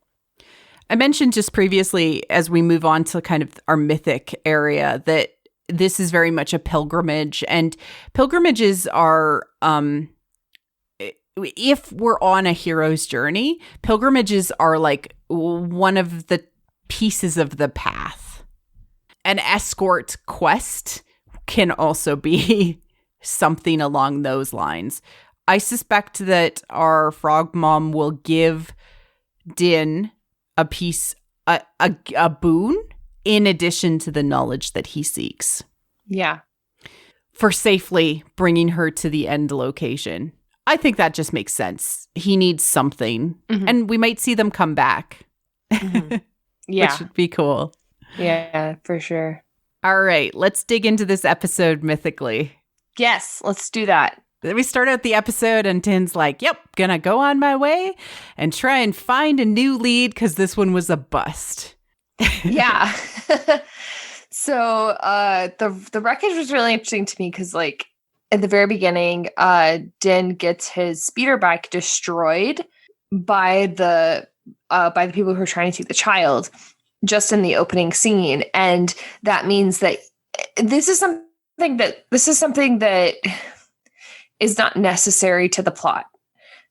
I mentioned just previously, as we move on to kind of our mythic area, that this is very much a pilgrimage, and pilgrimages are, if we're on a hero's journey, pilgrimages are like one of the pieces of the path. An escort quest can also be something along those lines. I suspect that our frog mom will give Din a boon in addition to the knowledge that he seeks. Yeah. For safely bringing her to the end location. I think that just makes sense. He needs something. Mm-hmm. And we might see them come back. Mm-hmm. Yeah. Which would be cool. Yeah, for sure. All right. Let's dig into this episode mythically. Yes, let's do that. We start out the episode and Din's like, yep, gonna go on my way and try and find a new lead because this one was a bust. Yeah. So the wreckage was really interesting to me because, like, at the very beginning, Din gets his speeder bike destroyed by the people who are trying to take the child just in the opening scene. And that means that this is something that is not necessary to the plot.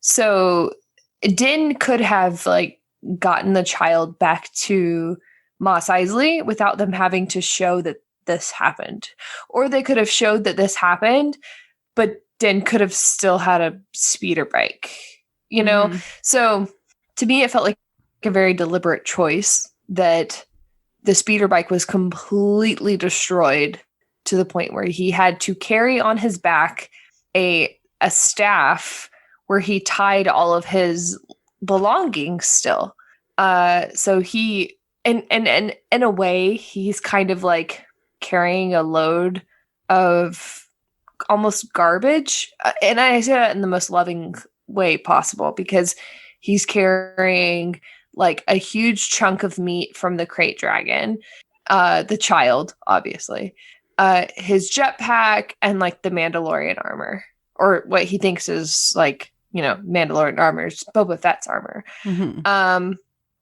So Din could have like gotten the child back to Mos Eisley without them having to show that this happened. Or they could have showed that this happened, but Din could have still had a speeder bike, Mm-hmm. So to me, it felt like a very deliberate choice that the speeder bike was completely destroyed to the point where he had to carry on his back a staff where he tied all of his belongings still. So he, and in a way, he's kind of like carrying a load of almost garbage. And I say that in the most loving way possible because he's carrying like a huge chunk of meat from the crate dragon, the child, obviously, his jetpack, and like the Mandalorian armor, or what he thinks is like, Mandalorian armor, is Boba Fett's armor. Mm-hmm.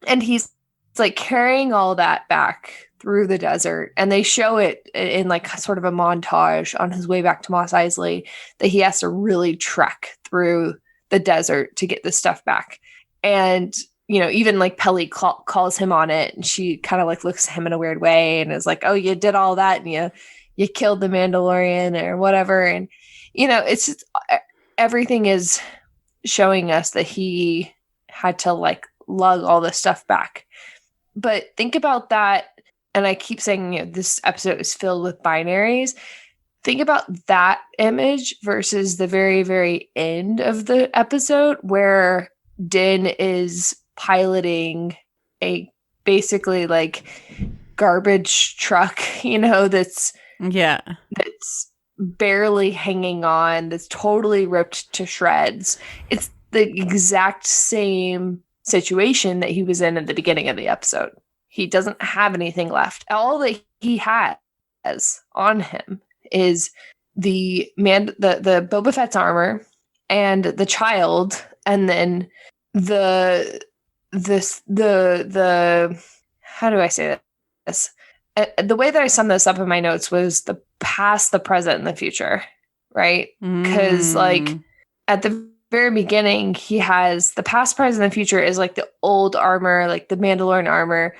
And he's like carrying all that back through the desert, and they show it in like sort of a montage on his way back to Mos Eisley that he has to really trek through the desert to get this stuff back. And even like Pelly calls him on it, and she kind of like looks at him in a weird way and is like, "Oh, you did all that, and you killed the Mandalorian or whatever." And it's just, everything is showing us that he had to like lug all this stuff back. But think about that, and I keep saying, this episode is filled with binaries. Think about that image versus the very, very end of the episode where Din is piloting a basically like garbage truck, that's barely hanging on, that's totally ripped to shreds. It's the exact same situation that he was in at the beginning of the episode. He doesn't have anything left. All that he has on him is the Boba Fett's armor and the child, and then the how do I say this? The way that I summed this up in my notes was the past, the present, and the future, right? Because like at the very beginning, he has the past, present, and future is like the old armor, like the Mandalorian armor.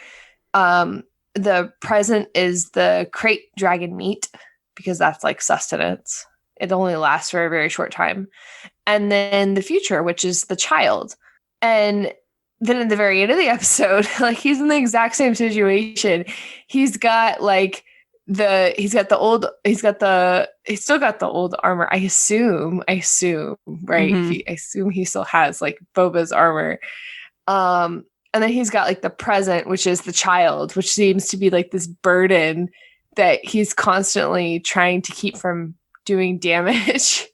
The present is the crate dragon meat, because that's like sustenance. It only lasts for a very short time. And then the future, which is the child. And then at the very end of the episode, like he's in the exact same situation. He's got like he's still got the old armor. I assume, right? Mm-hmm. I assume he still has like Boba's armor. And then he's got like the present, which is the child, which seems to be like this burden that he's constantly trying to keep from doing damage.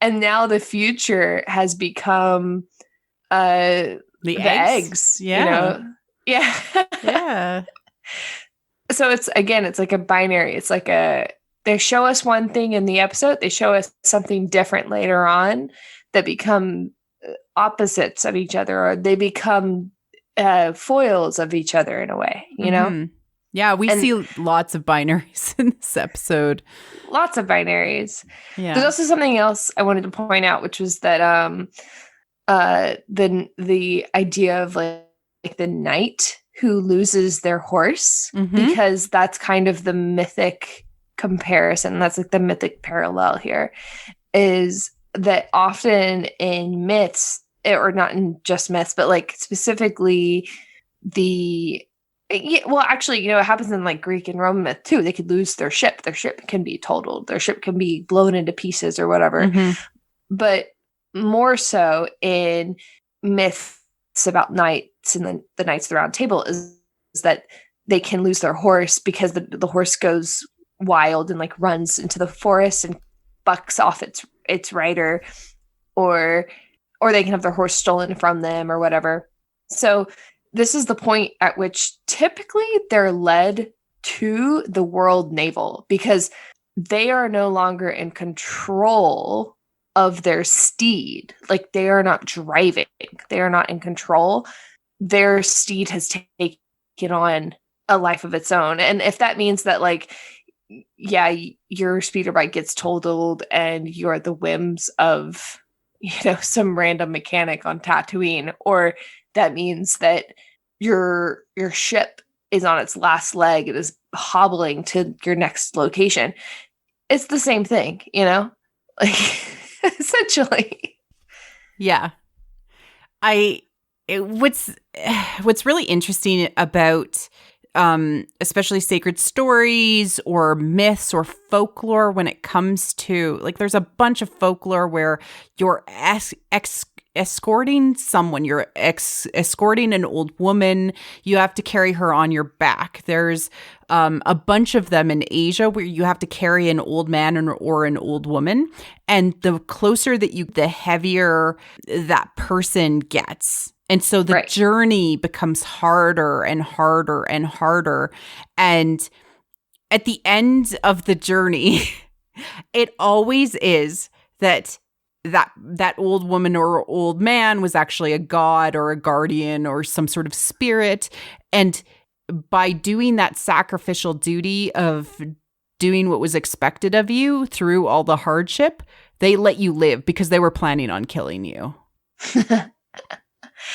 And now the future has become the eggs. Yeah. You know? Yeah. Yeah. So it's like a binary. It's like they show us one thing in the episode, they show us something different later on that become opposites of each other, or they become foils of each other in a way, you know? Yeah, we see lots of binaries in this episode. Lots of binaries. Yeah. There's also something else I wanted to point out, which was that the idea of like the knight who loses their horse, because that's kind of the mythic comparison. That's like the mythic parallel here, is that often in myths, or not in just myths, but like specifically actually, you know, it happens in like Greek and Roman myth too. They could lose their ship. Their ship can be totaled. Their ship can be blown into pieces or whatever. But more so in myths about knights and the Knights of the Round Table is that they can lose their horse because the horse goes wild and like runs into the forest and bucks off its rider, or they can have their horse stolen from them or whatever. So this is the point at which typically they're led to the world navel, because they are no longer in control of their steed. Like, they are not driving. They are not in control. Their steed has taken on a life of its own. And if that means that, like, yeah, your speeder bike gets totaled and you're at the whims of, you know, some random mechanic on Tatooine, or that means that your ship is on its last leg, it is hobbling to your next location, it's the same thing, you know, like, essentially. Yeah. What's really interesting about especially sacred stories or myths or folklore, when it comes to, like, there's a bunch of folklore where you're escorting someone, you're escorting an old woman, you have to carry her on your back. There's a bunch of them in Asia where you have to carry an old man or an old woman, and the closer that the heavier that person gets. And so the journey becomes harder and harder and harder. And at the end of the journey, it always is that old woman or old man was actually a god or a guardian or some sort of spirit. And by doing that sacrificial duty of doing what was expected of you through all the hardship, they let you live because they were planning on killing you.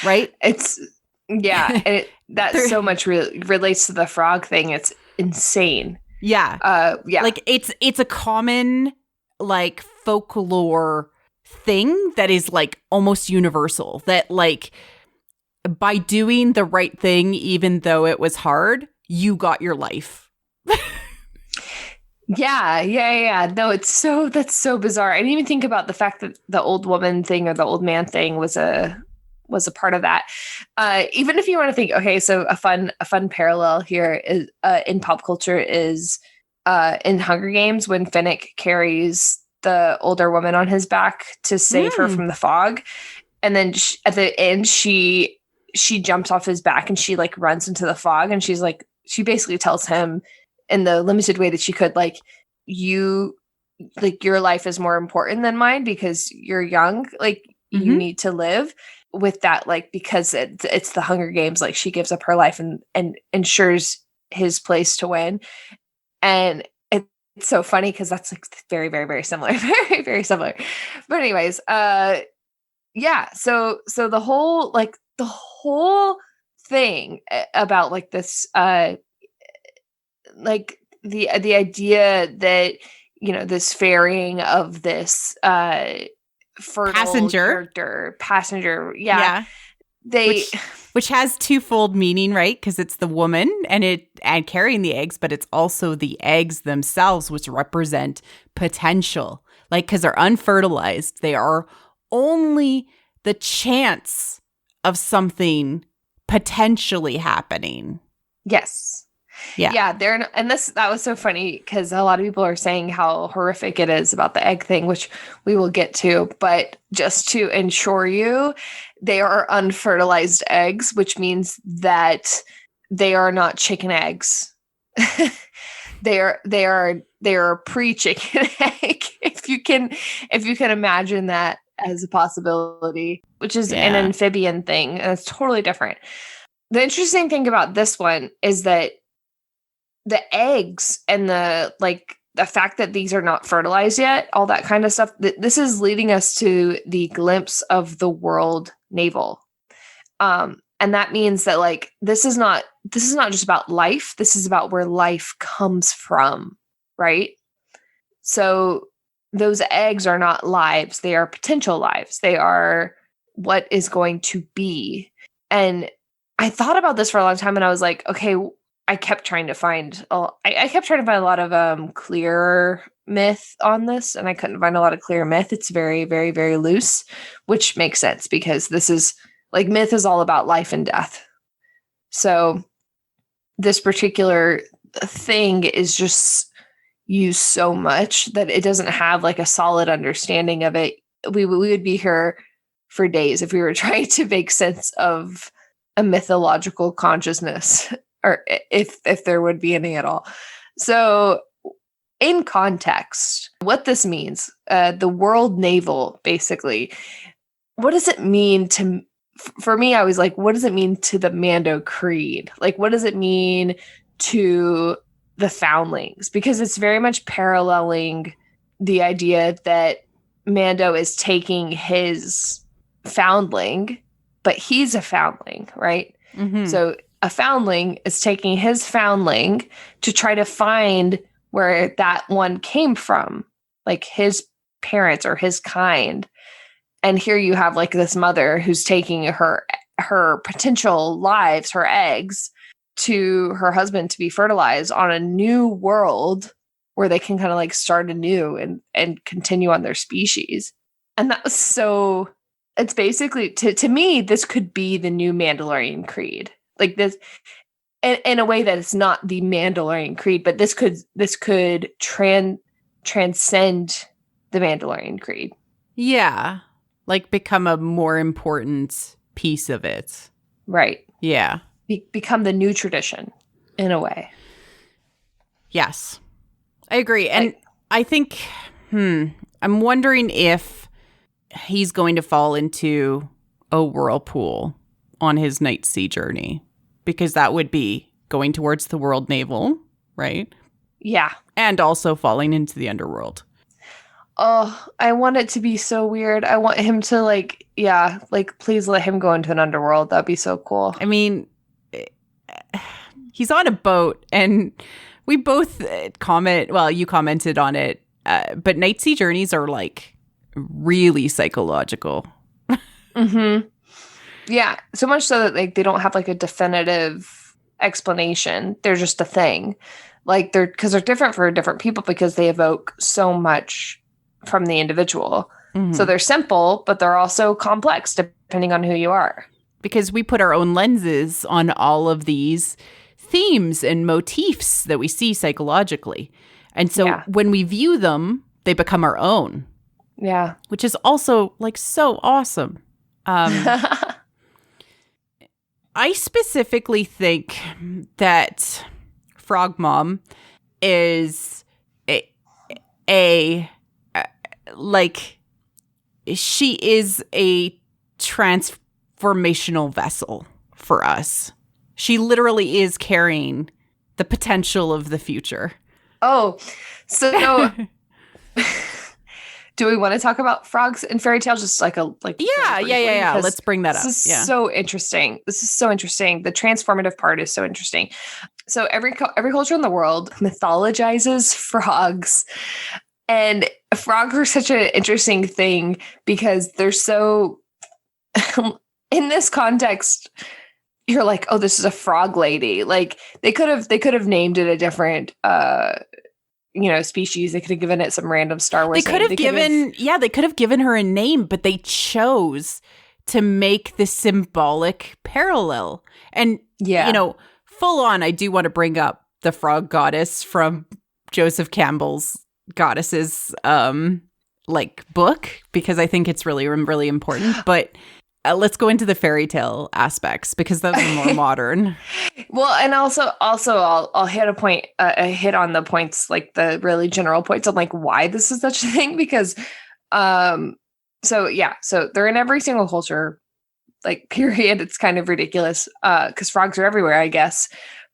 Right? It's, yeah. And that so much relates to the frog thing. It's insane. Yeah. Yeah. Like, it's a common, like, folklore thing that is, like, almost universal, that, like, by doing the right thing, even though it was hard, you got your life. Yeah. No, that's so bizarre. I didn't even think about the fact that the old woman thing or the old man thing was a part of that. Even if you want to think, okay, so a fun parallel here is in pop culture is in Hunger Games, when Finnick carries the older woman on his back to save her from the fog, and then at the end she jumps off his back and she, like, runs into the fog, and she's like, she basically tells him in the limited way that she could, like, your life is more important than mine because you're young, like, you need to live. With that, like, because it's the Hunger Games, like, she gives up her life and ensures his place to win. And it's so funny because that's, like, very, very, very similar. Very, very similar. But anyways, yeah. So the whole thing about, like, this, like, the idea that, you know, this ferrying of this fertile passenger, yeah, Which has twofold meaning, right? Because it's the woman and carrying the eggs, but it's also the eggs themselves, which represent potential. Like, because they're unfertilized, they are only the chance of something potentially happening. Yes. Yeah. That was so funny because a lot of people are saying how horrific it is about the egg thing, which we will get to. But just to ensure you, they are unfertilized eggs, which means that they are not chicken eggs. they are pre-chicken egg. If you can imagine that as a possibility, which is an amphibian thing, and it's totally different. The interesting thing about this one is that the eggs and the fact that these are not fertilized yet, all that kind of stuff, this is leading us to the glimpse of the world navel. And that means that this is not just about life. This is about where life comes from, right? So those eggs are not lives. They are potential lives. They are what is going to be. And I thought about this for a long time and I was like, okay, I kept trying to find a lot of clear myth on this, and I couldn't find a lot of clear myth. It's very, very, very loose, which makes sense because this is myth is all about life and death. So this particular thing is just used so much that it doesn't have a solid understanding of it. We would be here for days if we were trying to make sense of a mythological consciousness, or if there would be any at all. So in context, what this means, the world navel, basically, what does it mean for me, I was like, what does it mean to the Mando Creed? What does it mean to the foundlings? Because it's very much paralleling the idea that Mando is taking his foundling, but he's a foundling, right? Mm-hmm. So a foundling is taking his foundling to try to find where that one came from, his parents or his kind. And here you have this mother who's taking her potential lives, her eggs, to her husband to be fertilized on a new world where they can kind of start anew and continue on their species. And that was so, it's basically, to me, this could be the new Mandalorian Creed. This, in a way that it's not the Mandalorian Creed, but this could transcend the Mandalorian Creed. Yeah. Become a more important piece of it. Right. Yeah. Become the new tradition in a way. Yes. I agree. And I think, I'm wondering if he's going to fall into a whirlpool on his night sea journey, because that would be going towards the world navel, right? Yeah. And also falling into the underworld. Oh, I want it to be so weird. I want him to please let him go into an underworld. That'd be so cool. I mean, he's on a boat and we both you commented on it, but night sea journeys are really psychological. Mm-hmm. Yeah, so much so that they don't have a definitive explanation. They're just a thing. They're different for different people because they evoke so much from the individual. Mm-hmm. So they're simple, but they're also complex depending on who you are. Because we put our own lenses on all of these themes and motifs that we see psychologically. And so when we view them, they become our own. Yeah. Which is also so awesome. I specifically think that Frog Mom is she is a transformational vessel for us. She literally is carrying the potential of the future. Oh, so do we want to talk about frogs and fairy tales? Just Yeah. Let's bring that up. This is so interesting. The transformative part is so interesting. So every culture in the world mythologizes frogs, and frogs are such an interesting thing because they're so in this context, you're like, oh, this is a frog lady. Like they could have named it a different species. They could have given it some random Star Wars name. They could have given her a name, but they chose to make the symbolic parallel. And full on, I do want to bring up the frog goddess from Joseph Campbell's Goddesses book, because I think it's really, really important. But let's go into the fairy tale aspects, because those are more modern. Well, and also I'll hit hit on the points, like the really general points on like why this is such a thing, because so they're in every single culture, like period. It's kind of ridiculous because frogs are everywhere, I guess.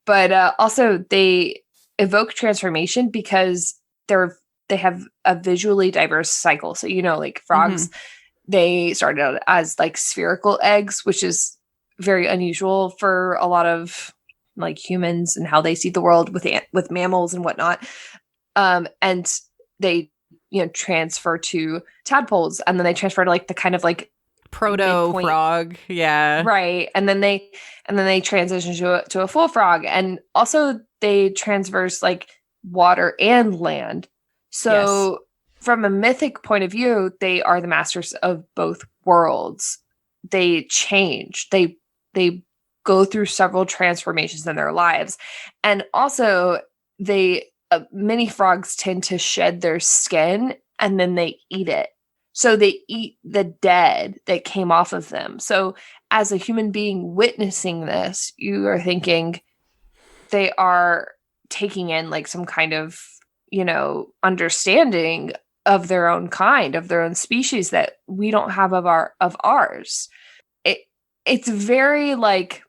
But also they evoke transformation because they have a visually diverse cycle. So, like frogs, they started out as like spherical eggs, which is very unusual for a lot of like humans and how they see the world with mammals and whatnot. And they, transfer to tadpoles, and then they transfer to like the kind of like proto frog. Yeah. Right. And then they transition to a full frog. And also they transverse like water and land. So from a mythic point of view, they are the masters of both worlds. They change. They go through several transformations in their lives. And also many frogs tend to shed their skin and then they eat it. So they eat the dead that came off of them. So as a human being witnessing this, you are thinking they are taking in like some kind of, understanding of their own kind, of their own species that we don't have of ours. It's very like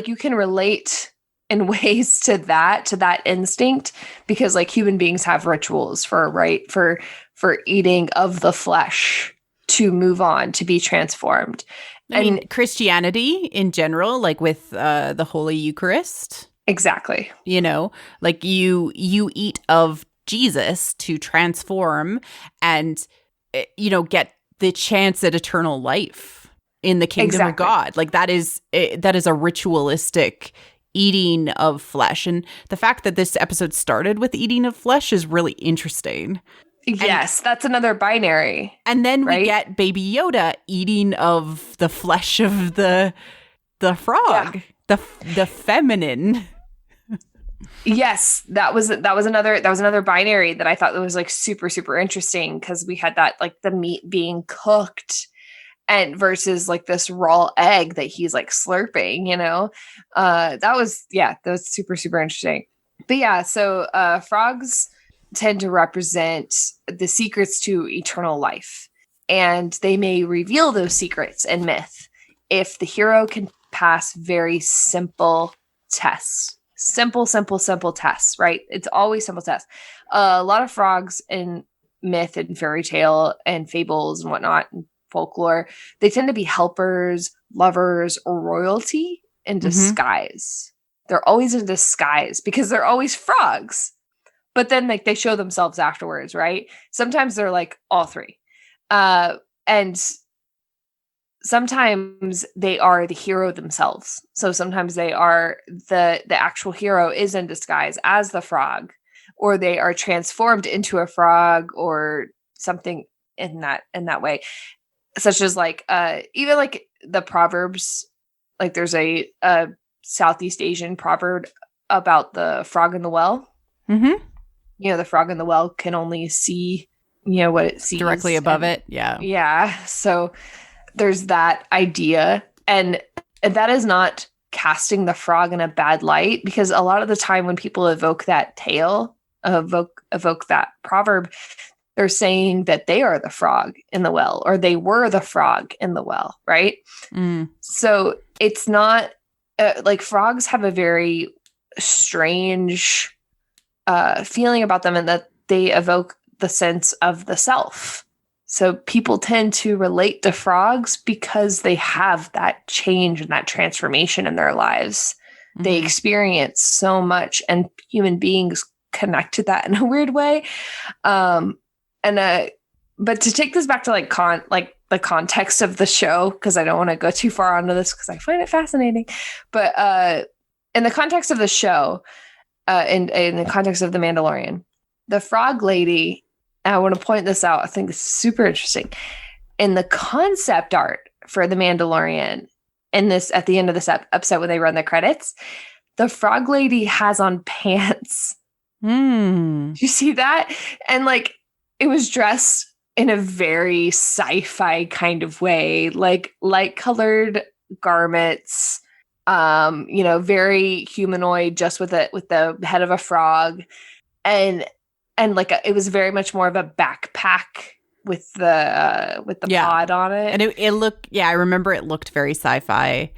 you can relate in ways to that instinct, because like human beings have rituals for eating of the flesh to move on, to be transformed. I mean, Christianity in general, like with the Holy Eucharist. Exactly. Like you eat of Jesus to transform and, get the chance at eternal life in the kingdom of God. Like that is a ritualistic eating of flesh. And the fact that this episode started with eating of flesh is really interesting. Yes, that's another binary. And then we get Baby Yoda eating of the flesh of the frog, the feminine. Yes, that was another binary that I thought that was like super, super interesting, because we had that like the meat being cooked and versus like this raw egg that he's like slurping, that was super, super interesting. But yeah, so frogs tend to represent the secrets to eternal life, and they may reveal those secrets in myth if the hero can pass very simple tests. Simple tests, right? It's always simple tests. A lot of frogs in myth and fairy tale and fables and whatnot and folklore, they tend to be helpers, lovers, or royalty in disguise. They're always in disguise because they're always frogs. But then like they show themselves afterwards, right? Sometimes they're like all three. And sometimes they are the hero themselves. So sometimes they are the actual hero is in disguise as the frog, or they are transformed into a frog or something in that way. Such as like even like the proverbs, like there's a Southeast Asian proverb about the frog in the well. Mm-hmm. The frog in the well can only see, what it sees directly above it. Yeah. Yeah. So there's that idea, and that is not casting the frog in a bad light, because a lot of the time when people evoke that tale, evoke that proverb, they're saying that they are the frog in the well, or they were the frog in the well, right? So it's not like frogs have a very strange feeling about them, and that they evoke the sense of the self. So people tend to relate to frogs because they have that change and that transformation in their lives. Mm-hmm. They experience so much, and human beings connect to that in a weird way. But to take this back to like the context of the show, because I don't want to go too far onto this because I find it fascinating. But in the context of the show, in the context of The Mandalorian, the frog lady, and I want to point this out, I think it's super interesting. In the concept art for The Mandalorian, in this, at the end of this episode when they run the credits, the frog lady has on pants. Do you see that? And like, it was dressed in a very sci-fi kind of way, like light colored garments, very humanoid, just with the head of a frog, and like it was very much more of a backpack with the pod on it. And it looked, I remember it looked very sci-fi,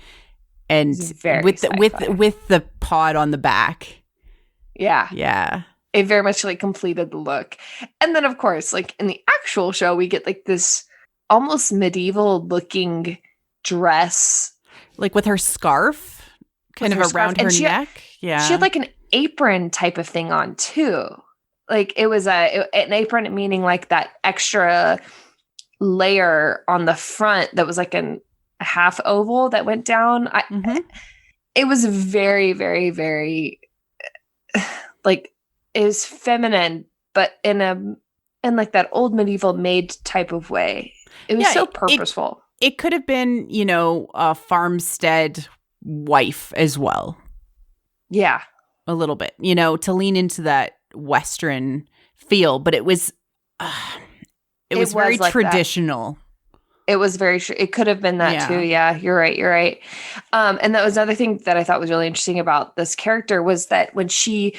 and with the pod on the back. Yeah. It very much like completed the look. And then of course, like in the actual show, we get like this almost medieval looking dress. Like with her scarf kind of around her neck. She had like an apron type of thing on too. Like it was an apron, meaning like that extra layer on the front that was like a half oval that went down. It was very, very, very like, is feminine, but in like that old medieval maid type of way. It was so purposeful. It could have been, a farmstead wife as well. Yeah. A little bit, to lean into that Western feel, but it was very like traditional. It was very, it could have been that too. Yeah, you're right. And that was another thing that I thought was really interesting about this character was that when she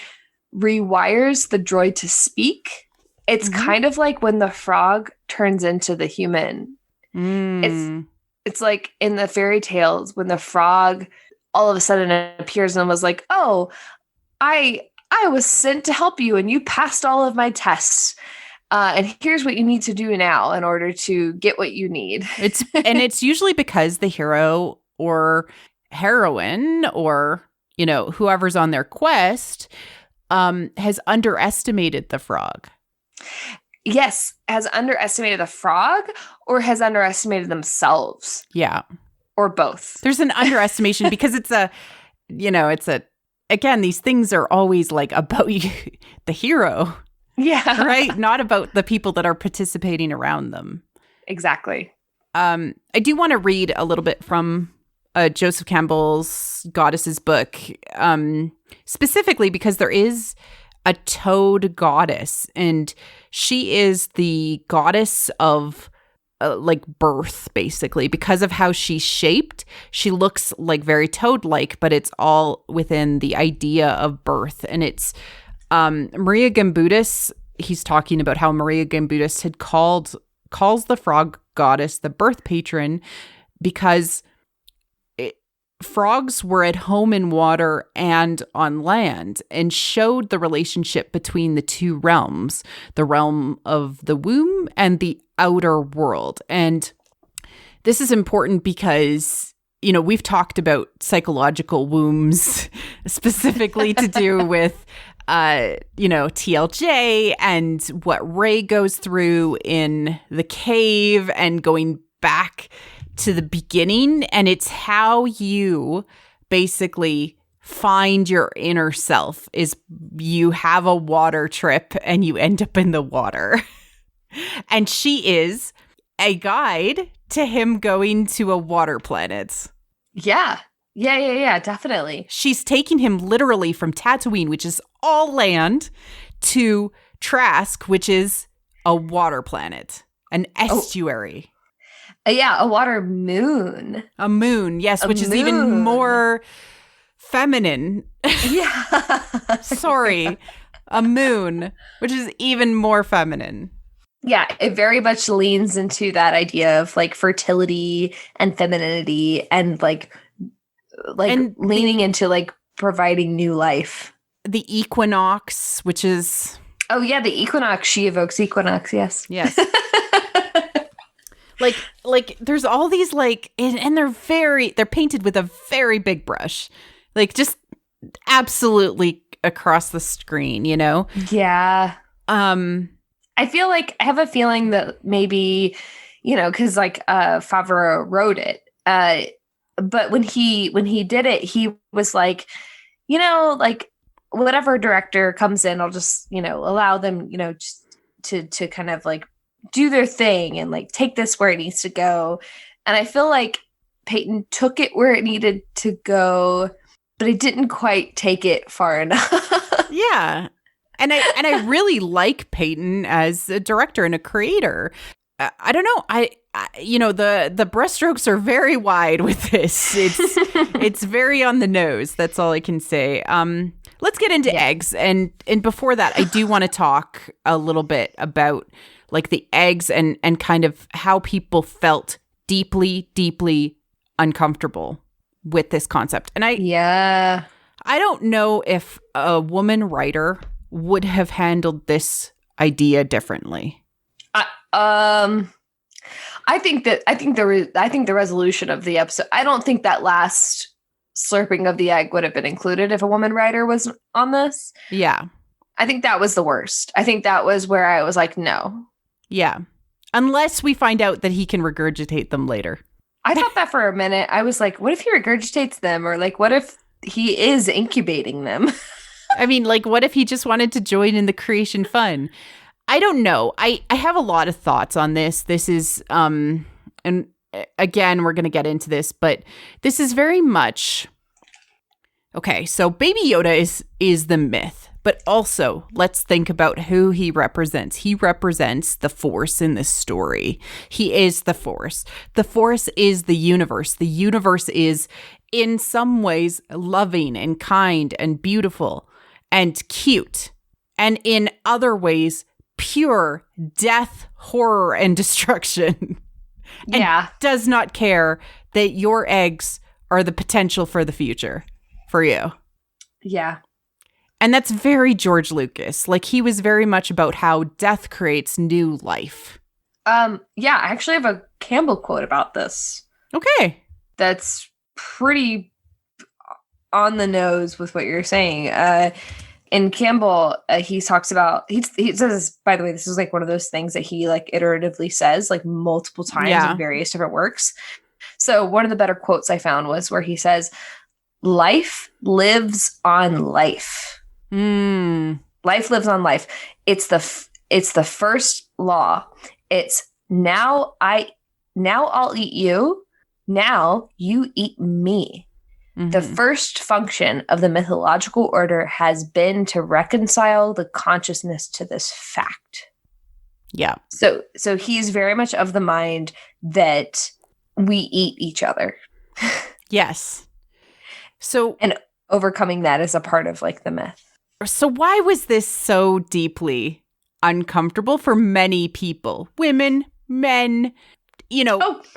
rewires the droid to speak, it's kind of like when the frog turns into the human. It's like in the fairy tales when the frog all of a sudden appears and was like, oh, I was sent to help you and you passed all of my tests. And here's what you need to do now in order to get what you need. It's usually because the hero or heroine or, whoever's on their quest has underestimated the frog. Yes, has underestimated the frog or has underestimated themselves. Yeah. Or both. There's an underestimation because again, these things are always like about you, the hero. Yeah. Right? Not about the people that are participating around them. Exactly. I do want to read a little bit from Joseph Campbell's Goddesses book, specifically because there is a toad goddess, and she is the goddess of like birth, basically, because of how she's shaped. She looks like very toad-like, but it's all within the idea of birth. And it's Maria Gambudis. He's talking about how Maria Gambudis had calls the frog goddess the birth patron because frogs were at home in water and on land, and showed the relationship between the two realms, the realm of the womb and the outer world. And this is important because, we've talked about psychological wombs specifically to do with, TLJ and what Rey goes through in the cave and going back to the beginning. And it's how you basically find your inner self is you have a water trip and you end up in the water. And she is a guide to him going to a water planet. Yeah, definitely. She's taking him literally from Tatooine, which is all land, to Trask, which is a water planet, an estuary. A water moon. A moon, yes, which is even more feminine. Yeah. Sorry. A moon, which is even more feminine. Yeah, it very much leans into that idea of like fertility and femininity and like leaning into like providing new life. The equinox, which is... Oh, yeah, the equinox. She evokes equinox, yes. Yes. Like there's all these like, and they're painted with a very big brush, like just absolutely across the screen, Yeah. I feel like I have a feeling that maybe, because like Favreau wrote it. But when he did it, he was like, like whatever director comes in, I'll just, allow them, just to kind of like do their thing and like take this where it needs to go. And I feel like Peyton took it where it needed to go, but it didn't quite take it far enough. Yeah. And I really like Peyton as a director and a creator. I don't know. I the brushstrokes are very wide with this. It's very on the nose. That's all I can say. Let's get into eggs. And before that, I do want to talk a little bit about like the eggs and kind of how people felt deeply, deeply uncomfortable with this concept. And I don't know if a woman writer would have handled this idea differently. I think the resolution of the episode, I don't think that last slurping of the egg would have been included if a woman writer was on this. Yeah. I think that was the worst. I think that was where I was like, no. Yeah. Unless we find out that he can regurgitate them later. I thought that for a minute. I was like, what if he regurgitates them? Or like, what if he is incubating them? I mean, like, what if he just wanted to join in the creation fun? I don't know. I have a lot of thoughts on this. This is, and again, we're going to get into this, but this is very much, okay, so Baby Yoda is the myth, but also let's think about who he represents. He represents the Force in this story. He is the Force. The Force is the universe. The universe is in some ways loving and kind and beautiful and cute. And in other ways, pure death, horror, and destruction. And does not care that your eggs are the potential for the future for you. Yeah. And that's very George Lucas. Like, he was very much about how death creates new life. I actually have a Campbell quote about this. Okay. That's pretty on the nose with what you're saying. In Campbell, he talks about, he says, by the way, this is like one of those things that he like iteratively says like multiple times in various different works. So one of the better quotes I found was where he says, life lives on life. Life lives on life. It's the first law. It's now I'll eat you. Now you eat me. Mm-hmm. The first function of the mythological order has been to reconcile the consciousness to this fact. Yeah. So he's very much of the mind that we eat each other. Yes. So, and overcoming that is a part of like the myth. So why was this so deeply uncomfortable for many people? Women, men,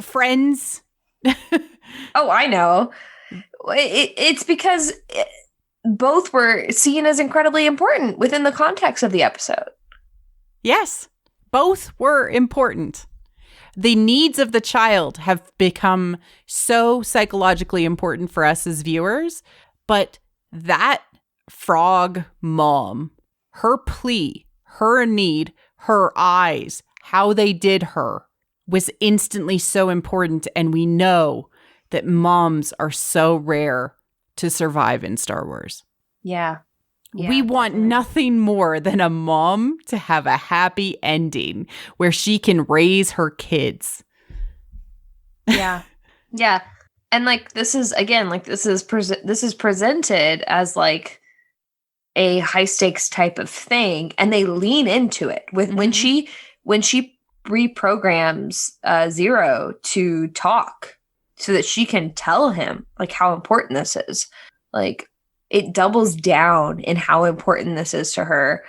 friends. Oh, I know. It's because both were seen as incredibly important within the context of the episode. Yes, both were important. The needs of the child have become so psychologically important for us as viewers, but that frog mom, her plea, her need, her eyes, how they did her was instantly so important, and we know that moms are so rare to survive in Star Wars. Yeah. We want nothing more than a mom to have a happy ending where she can raise her kids. Yeah. Yeah. And like, this is presented as like a high stakes type of thing. And they lean into it with when she reprograms Zero to talk, so that she can tell him like how important this is. Like, it doubles down in how important this is to her.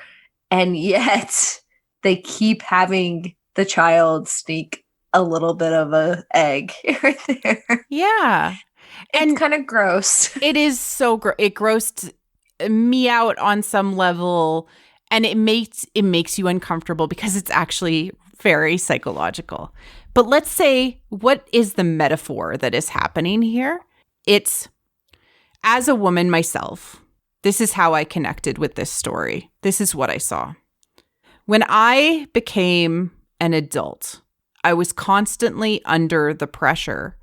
And yet they keep having the child sneak a little bit of a egg right there. Yeah. And it's kind of gross. It is so gross. It grossed me out on some level. And it makes you uncomfortable because it's actually very psychological. But let's say, what is the metaphor that is happening here? It's, as a woman myself, this is how I connected with this story. This is what I saw. When I became an adult, I was constantly under the pressure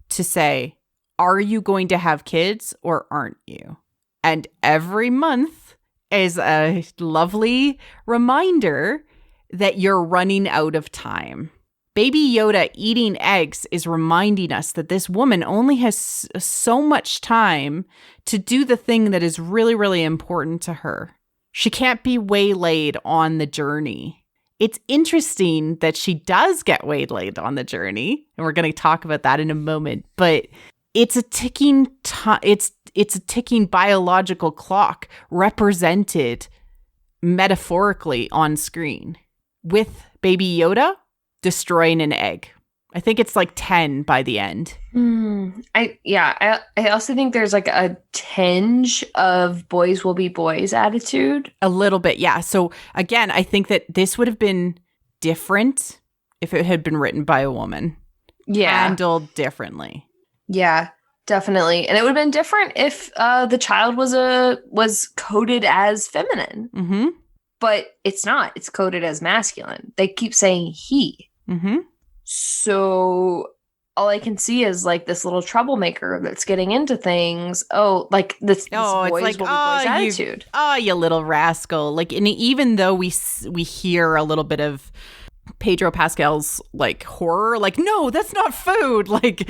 to say, are you going to have kids or aren't you? And every month is a lovely reminder that you're running out of time. Baby Yoda eating eggs is reminding us that this woman only has so much time to do the thing that is really, really important to her. She can't be waylaid on the journey. It's interesting that she does get waylaid on the journey, and we're going to talk about that in a moment, but it's a ticking it's a ticking biological clock represented metaphorically on screen with Baby Yoda destroying an egg. I think it's like 10 by the end. I also think there's like a tinge of boys will be boys attitude. A little bit, yeah. So again, I think that this would have been different if it had been written by a woman. Yeah. Handled differently. Yeah, definitely. And it would have been different if the child was coded as feminine. Mm-hmm. But it's not. It's coded as masculine. They keep saying he. Mm-hmm. So all I can see is like this little troublemaker that's getting into things. Oh, like this boys it's like, will be boys attitude. You little rascal. Like, and even though we hear a little bit of Pedro Pascal's like horror, like, no, that's not food. Like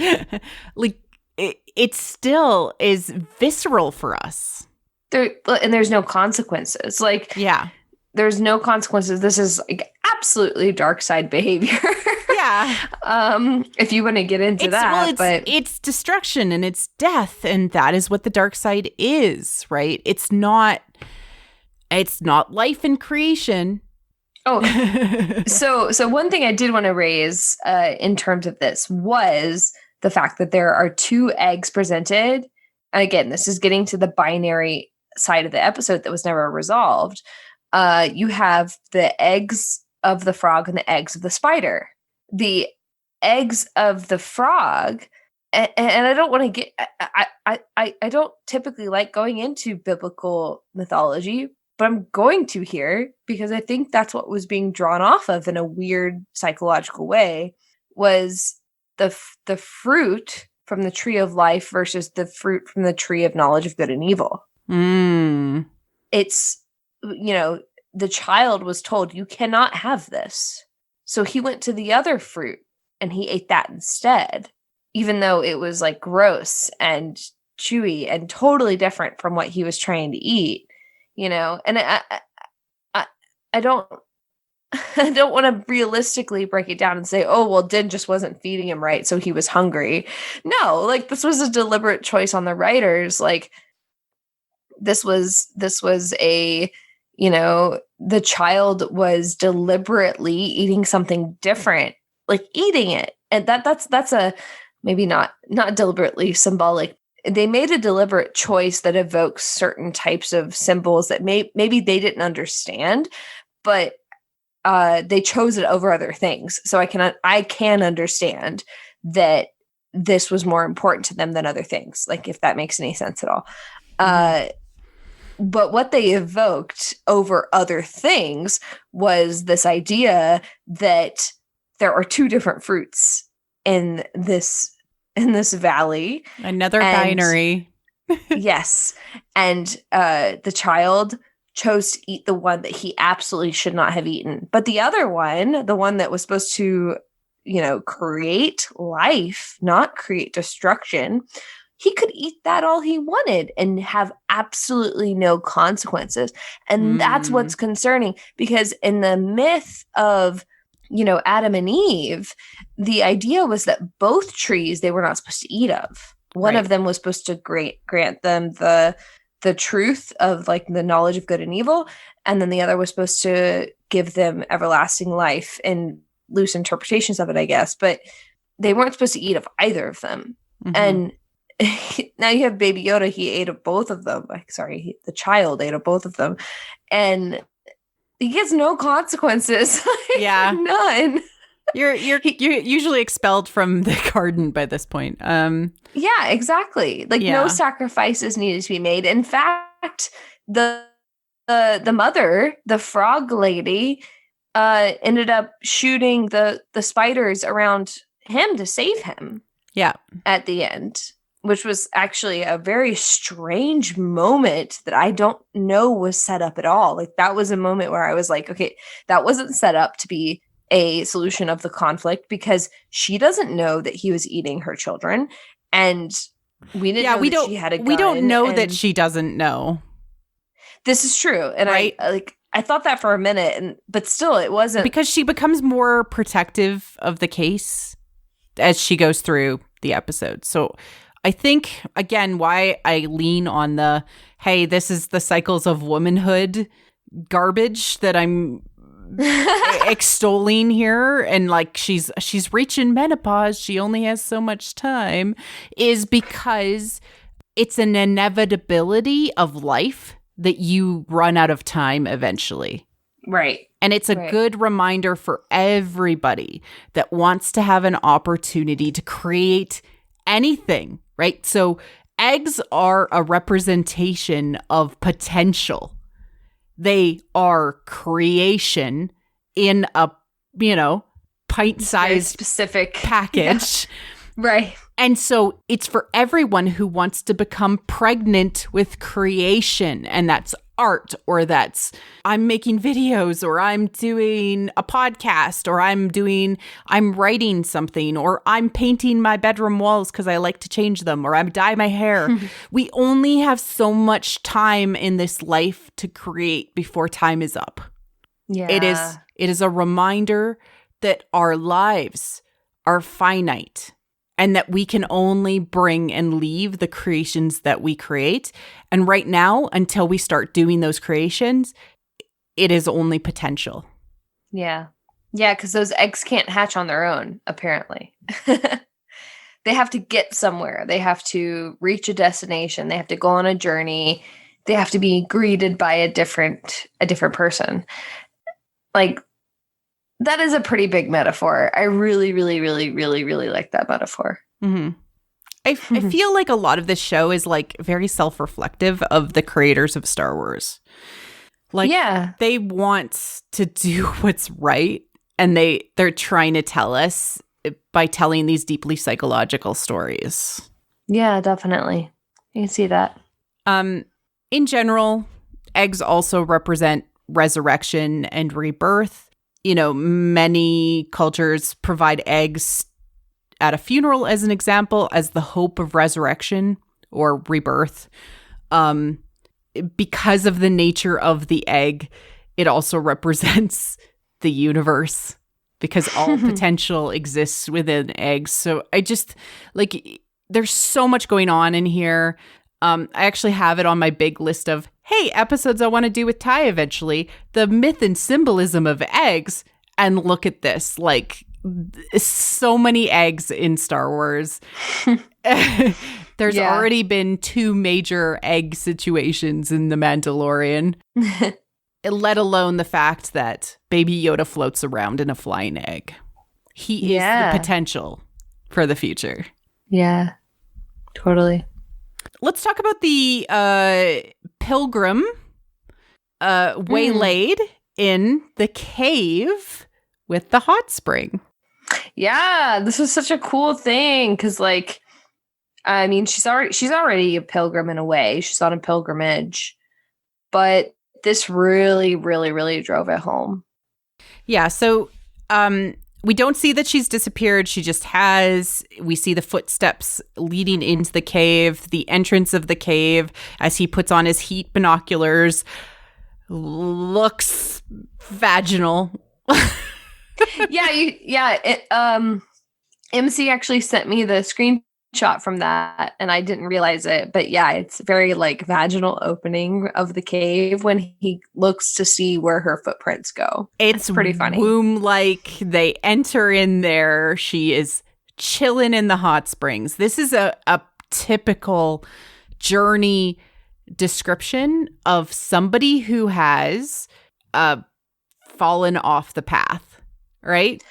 it still is visceral for us. There's no consequences. Like, yeah. There's no consequences. This is like absolutely dark side behavior. Yeah. If you want to get into that, but it's destruction and it's death, and that is what the dark side is, right? It's not life and creation. Oh, so one thing I did want to raise in terms of this was the fact that there are two eggs presented. And again, this is getting to the binary side of the episode that was never resolved. You have the eggs of the frog and the eggs of the spider. The eggs of the frog, and I don't want to get, I don't typically like going into biblical mythology, but I'm going to here because I think that's what was being drawn off of in a weird psychological way, was the fruit from the tree of life versus the fruit from the tree of knowledge of good and evil. It's, the child was told, you cannot have this. So he went to the other fruit and he ate that instead, even though it was like gross and chewy and totally different from what he was trying to eat, and I don't want to realistically break it down and say, oh, well, Din just wasn't feeding him right, so he was hungry. No, like this was a deliberate choice on the writers. Like this was a, the child was deliberately eating something different, like eating it. And that's a, maybe not deliberately symbolic. They made a deliberate choice that evokes certain types of symbols that maybe they didn't understand, but they chose it over other things. So I can understand that this was more important to them than other things, like if that makes any sense at all. But what they evoked over other things was this idea that there are two different fruits in this valley. Another binary. Yes. And the child chose to eat the one that he absolutely should not have eaten. But the other one, the one that was supposed to, create life, not create destruction, he could eat that all he wanted and have absolutely no consequences. And that's what's concerning, because in the myth of, Adam and Eve, the idea was that both trees they were not supposed to eat of. One of them was supposed to grant them the truth of like the knowledge of good and evil. And then the other was supposed to give them everlasting life, and loose interpretations of it, I guess. But they weren't supposed to eat of either of them. And now you have Baby Yoda. He ate of both of them. The child ate of both of them, and he gets no consequences. Yeah, none. You're usually expelled from the garden by this point. Yeah, exactly. Like no sacrifices needed to be made. In fact, the mother, the frog lady, ended up shooting the spiders around him to save him. Yeah. At the end, which was actually a very strange moment that I don't know was set up at all. Like, that was a moment where I was like, okay, that wasn't set up to be a solution of the conflict, because she doesn't know that he was eating her children, and we didn't know that she had a gun. We don't know that she doesn't know. This is true. And right? I thought that for a minute, but still it wasn't. Because she becomes more protective of the case as she goes through the episode. So I think, again, why I lean on the, hey, this is the cycles of womanhood garbage that I'm extolling here, and like she's reaching menopause, she only has so much time, is because it's an inevitability of life that you run out of time eventually. Right. And it's a good reminder for everybody that wants to have an opportunity to create anything, right? So eggs are a representation of potential. They are creation in a, pint-sized specific package. Yeah. Right. And so it's for everyone who wants to become pregnant with creation. And that's art, or that's I'm making videos, or I'm doing a podcast, or I'm writing something, or I'm painting my bedroom walls because I like to change them, or I dye my hair. We only have so much time in this life to create before time is up. Yeah. It is a reminder that our lives are finite, and that we can only bring and leave the creations that we create. And right now, until we start doing those creations, it is only potential. Yeah. Yeah, because those eggs can't hatch on their own, apparently. They have to get somewhere. They have to reach a destination. They have to go on a journey. They have to be greeted by a different person. Like, that is a pretty big metaphor. I really, really, really, really, really like that metaphor. Mm-hmm. I feel like a lot of this show is like very self-reflective of the creators of Star Wars. Like, they want to do what's right, and they're trying to tell us by telling these deeply psychological stories. Yeah, definitely. You can see that. In general, eggs also represent resurrection and rebirth. Many cultures provide eggs at a funeral as an example, as the hope of resurrection or rebirth. Because of the nature of the egg, it also represents the universe, because all potential exists within eggs. So I just, there's so much going on in here. I actually have it on my big list of, hey, episodes I want to do with Ty eventually, the myth and symbolism of eggs. And look at this, so many eggs in Star Wars. There's already been 2 major egg situations in The Mandalorian, let alone the fact that Baby Yoda floats around in a flying egg. He is the potential for the future. Yeah, totally. Let's talk about the pilgrim waylaid in the cave with the hot spring. This was such a cool thing, because she's already a pilgrim in a way. She's on a pilgrimage, but this really, really, really drove it home. Yeah. So we don't see that she's disappeared. We see the footsteps leading into the cave, the entrance of the cave, as he puts on his heat binoculars, looks vaginal. MC actually sent me the screenshot from that, and I didn't realize it. But yeah, it's very vaginal opening of the cave when he looks to see where her footprints go. It's pretty funny. Womb-like. They enter in there. She is chilling in the hot springs. This is a typical journey description of somebody who has fallen off the path, right?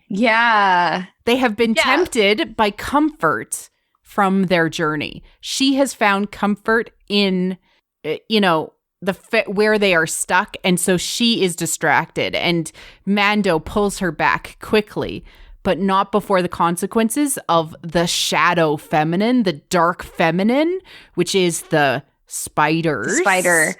Yeah. They have been tempted by comfort from their journey. She has found comfort in, where they are stuck, and so she is distracted, and Mando pulls her back quickly, but not before the consequences of the shadow feminine, the dark feminine, which is the spiders. The spider.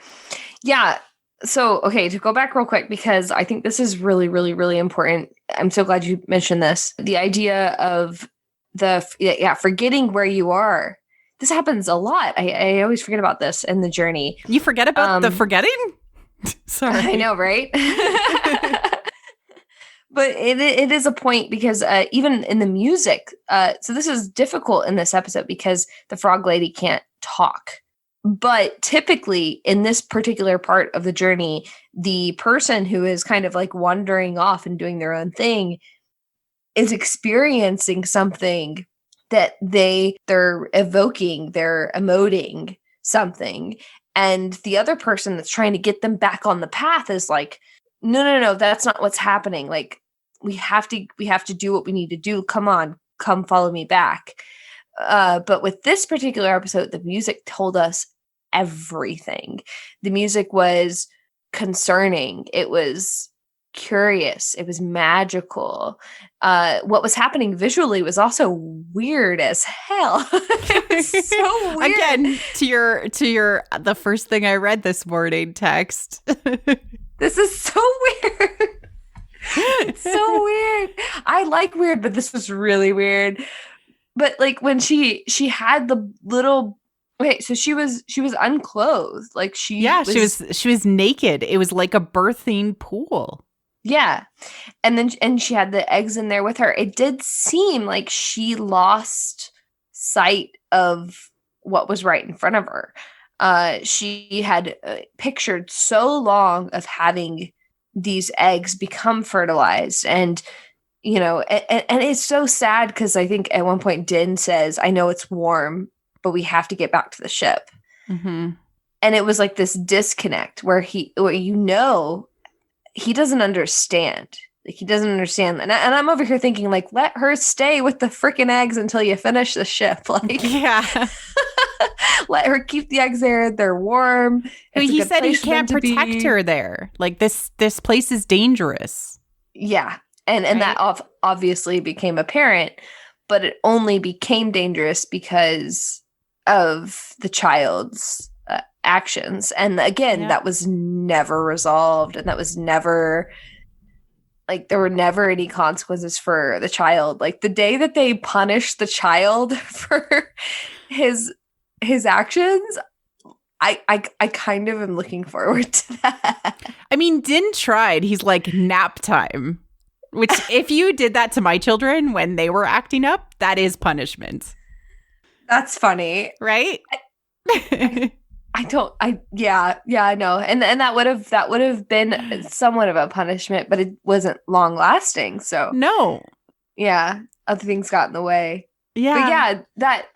Yeah. So, okay, to go back real quick, because I think this is really, really, really important. I'm so glad you mentioned this. The idea of forgetting where you are. This happens a lot. I always forget about this in the journey. You forget about the forgetting? Sorry. I know, right? But it is a point because even in the music, so this is difficult in this episode because the frog lady can't talk. But typically in this particular part of the journey, the person who is kind of like wandering off and doing their own thing is experiencing something that they're evoking, they're emoting something. And the other person that's trying to get them back on the path is like, no, that's not what's happening. Like, we have to do what we need to do. Come on, come follow me back. But with this particular episode, the music told us everything. The music was concerning. It was curious. It was magical. What was happening visually was also weird as hell. It was so weird. Again, to your the first thing I read this morning text. This is so weird. It's so weird. I like weird, but this was really weird. But like when she had the little so she was unclothed. Like she was naked. It was like a birthing pool. Yeah. And she had the eggs in there with her. It did seem like she lost sight of what was right in front of her. She had pictured so long of having these eggs become fertilized, and and it's so sad because I think at one point Din says, "I know it's warm, but we have to get back to the ship." Mm-hmm. And it was like this disconnect where he doesn't understand. Like, he doesn't understand. And I'm over here thinking, like, let her stay with the freaking eggs until you finish the ship. Like, yeah. Let her keep the eggs there. They're warm. He said he can't protect her there. Like, this place is dangerous. Yeah. And right? That obviously became apparent, but it only became dangerous because of the child's actions. And again, that was never resolved, and that was never, like, there were never any consequences for the child. Like, the day that they punished the child for his actions, I kind of am looking forward to that. I mean, Din tried. He's like, nap time. Which, if you did that to my children when they were acting up, that is punishment. That's funny. Right? I know. And that would have been somewhat of a punishment, but it wasn't long lasting. So no. Yeah. Other things got in the way. Yeah. But yeah, that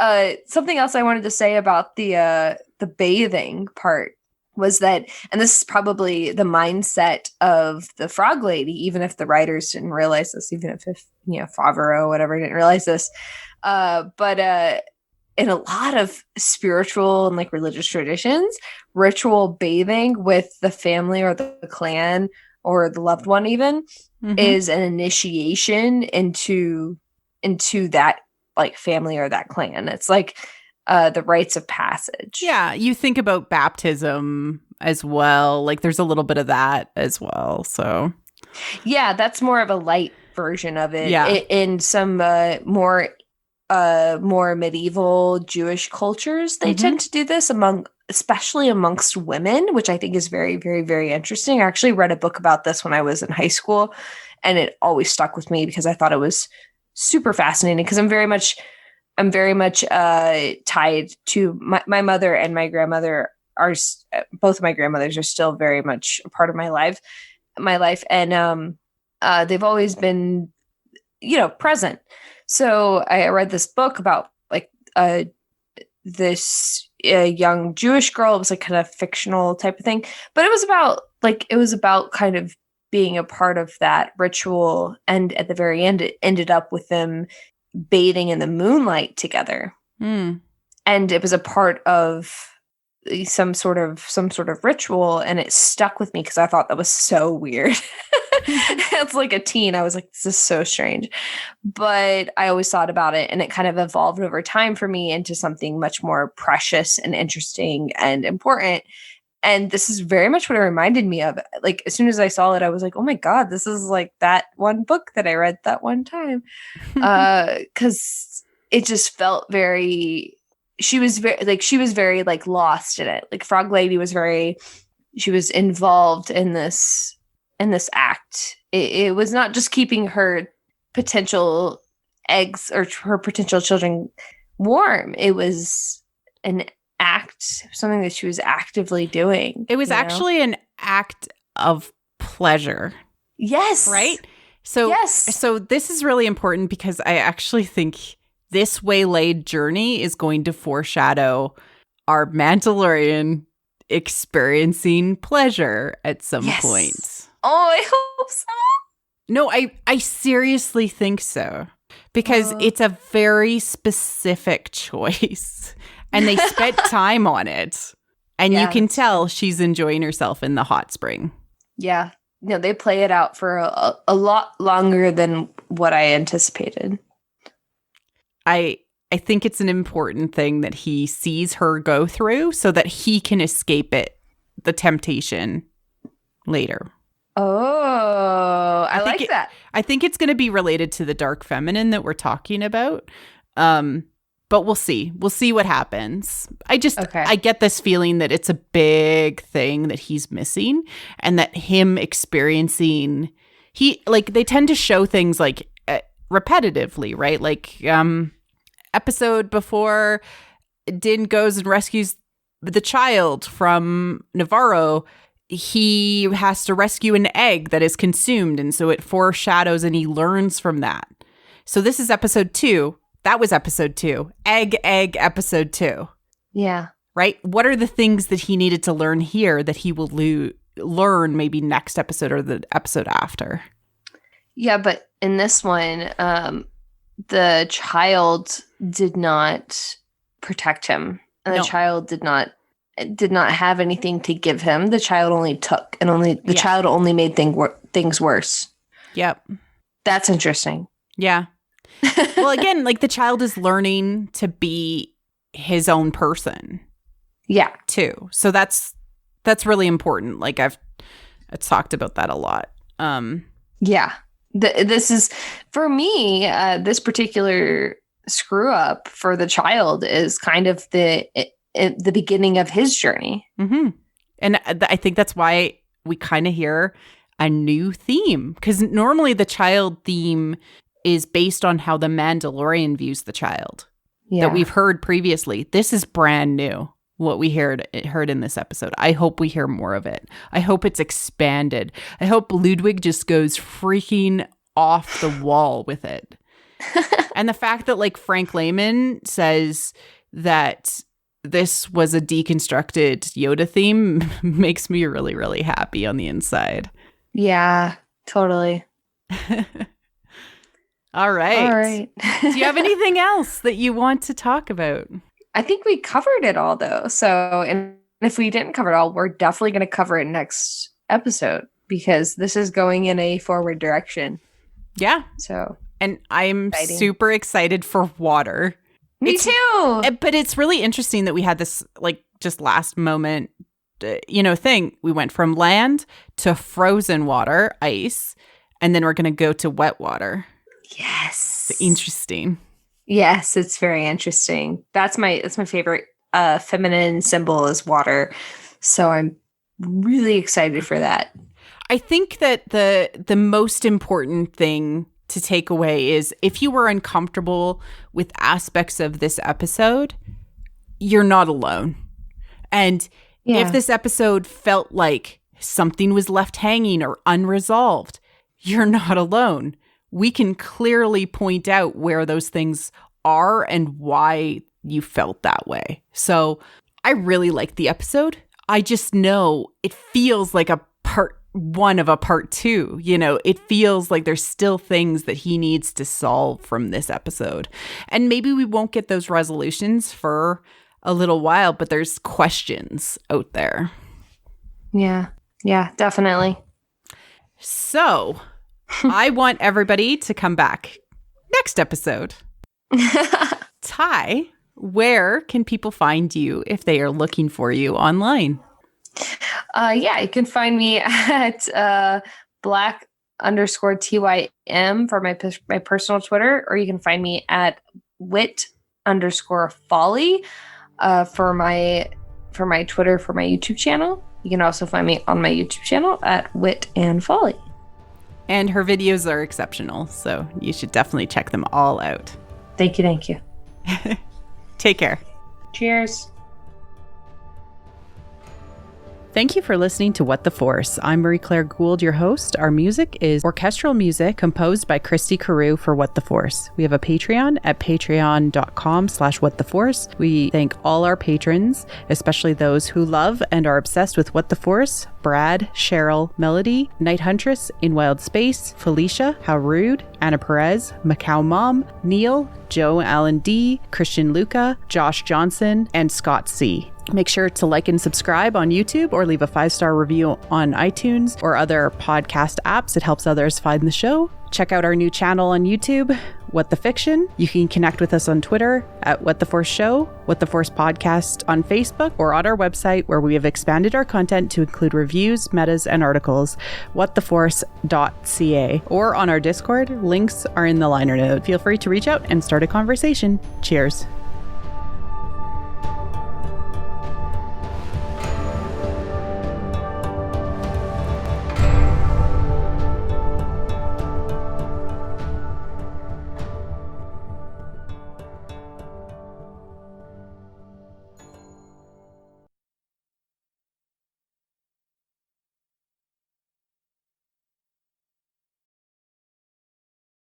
something else I wanted to say about the bathing part was that, and this is probably the mindset of the frog lady, even if the writers didn't realize this, even if Favreau, whatever, didn't realize this. But in a lot of spiritual and like religious traditions, ritual bathing with the family or the clan or the loved one even is an initiation into that like family or that clan. It's like the rites of passage. Yeah, you think about baptism as well. Like, there's a little bit of that as well. So yeah, that's more of a light version of it. Yeah. In some more medieval Jewish cultures, they tend to do this especially amongst women, which I think is very, very, very interesting. I actually read a book about this when I was in high school, and it always stuck with me because I thought it was super fascinating, because I'm very much tied to my mother, and my grandmother both of my grandmothers are still very much a part of my life. And they've always been, present. So I read this book about like this young Jewish girl. It was like kind of fictional type of thing, but it was about kind of being a part of that ritual. And at the very end, it ended up with them bathing in the moonlight together. And it was a part of some sort of ritual, and it stuck with me because I thought that was so weird. It's like a teen. I was like, this is so strange. But I always thought about it, and it kind of evolved over time for me into something much more precious and interesting and important. And this is very much what it reminded me of. Like, as soon as I saw it, I was like, oh my God, this is like that one book that I read that one time. Because it just felt very, she was very like lost in it. Like Frog Lady she was involved in this act. It was not just keeping her potential eggs or her potential children warm. It was an act, something that she was actively doing. It was actually an act of pleasure. Yes. Right? So, So this is really important because I actually think this waylaid journey is going to foreshadow our Mandalorian experiencing pleasure at some point. Oh, I hope so. No, I seriously think so. Because it's a very specific choice. And they spent time on it. And you can tell she's enjoying herself in the hot spring. Yeah. No, they play it out for a lot longer than what I anticipated. I think it's an important thing that he sees her go through so that he can escape it, the temptation, later. Oh, I like that. I think it's going to be related to the dark feminine that we're talking about. But we'll see. We'll see what happens. I get this feeling that it's a big thing that he's missing, and that him experiencing, they tend to show things like repetitively, right? Like episode before Din goes and rescues the child from Navarro, he has to rescue an egg that is consumed, and so it foreshadows and he learns from that. So this is episode 2. That was episode 2. Egg, episode 2. Yeah. Right? What are the things that he needed to learn here that he will learn maybe next episode or the episode after? Yeah, but in this one, the child did not protect him. And the child did not have anything to give him. The child only took, and the child only made things worse. Yep. That's interesting. Yeah. Well, again, like the child is learning to be his own person. Yeah. Too. So that's really important. Like I've talked about that a lot. Yeah. This is, for me, this particular screw up for the child is kind of the beginning of his journey. Mm-hmm. And I think that's why we kind of hear a new theme, because normally the child theme is based on how the Mandalorian views the child that we've heard previously. This is brand new, what we heard in this episode. I hope we hear more of it. I hope it's expanded. I hope Ludwig just goes freaking off the wall with it. And the fact that like Frank Lehman says that this was a deconstructed Yoda theme makes me really, really happy on the inside. Yeah, totally. All right. Do you have anything else that you want to talk about? I think we covered it all, though. So, and if we didn't cover it all, we're definitely going to cover it next episode, because this is going in a forward direction. Yeah. So, and I'm super excited for water. Me too. But it's really interesting that we had this like just last moment, thing. We went from land to frozen water, ice, and then we're going to go to wet water. Yes. It's interesting. Yes, it's very interesting. That's my favorite feminine symbol is water. So I'm really excited for that. I think that the most important thing to take away is if you were uncomfortable with aspects of this episode, you're not alone. And if this episode felt like something was left hanging or unresolved, you're not alone. We can clearly point out where those things are and why you felt that way. So I really liked the episode. I just know it feels like a part 1 of a part 2. It feels like there's still things that he needs to solve from this episode. And maybe we won't get those resolutions for a little while, but there's questions out there. Yeah, definitely. So I want everybody to come back next episode. Ty, where can people find you if they are looking for you online? You can find me at Black_TYM for my personal Twitter, or you can find me at wit_folly for my Twitter for my YouTube channel. You can also find me on my YouTube channel at Wit and Folly. And her videos are exceptional, so you should definitely check them all out. Thank you. Take care. Cheers. Thank you for listening to What the Force. I'm Marie-Claire Gould, your host. Our music is orchestral music composed by Christy Carew for What the Force. We have a Patreon at patreon.com/whattheforce. We thank all our patrons, especially those who love and are obsessed with What the Force: Brad, Cheryl, Melody, Night Huntress, In Wild Space, Felicia, How Rude, Anna Perez, Macau Mom, Neil, Joe Allen D, Christian Luca, Josh Johnson, and Scott C. Make sure to like and subscribe on YouTube or leave a 5-star review on iTunes or other podcast apps. It helps others find the show. Check out our new channel on YouTube, What the Fiction. You can connect with us on Twitter at What the Force Show, What the Force Podcast on Facebook, or on our website where we have expanded our content to include reviews, metas, and articles, whattheforce.ca, or on our Discord. Links are in the liner note. Feel free to reach out and start a conversation. Cheers.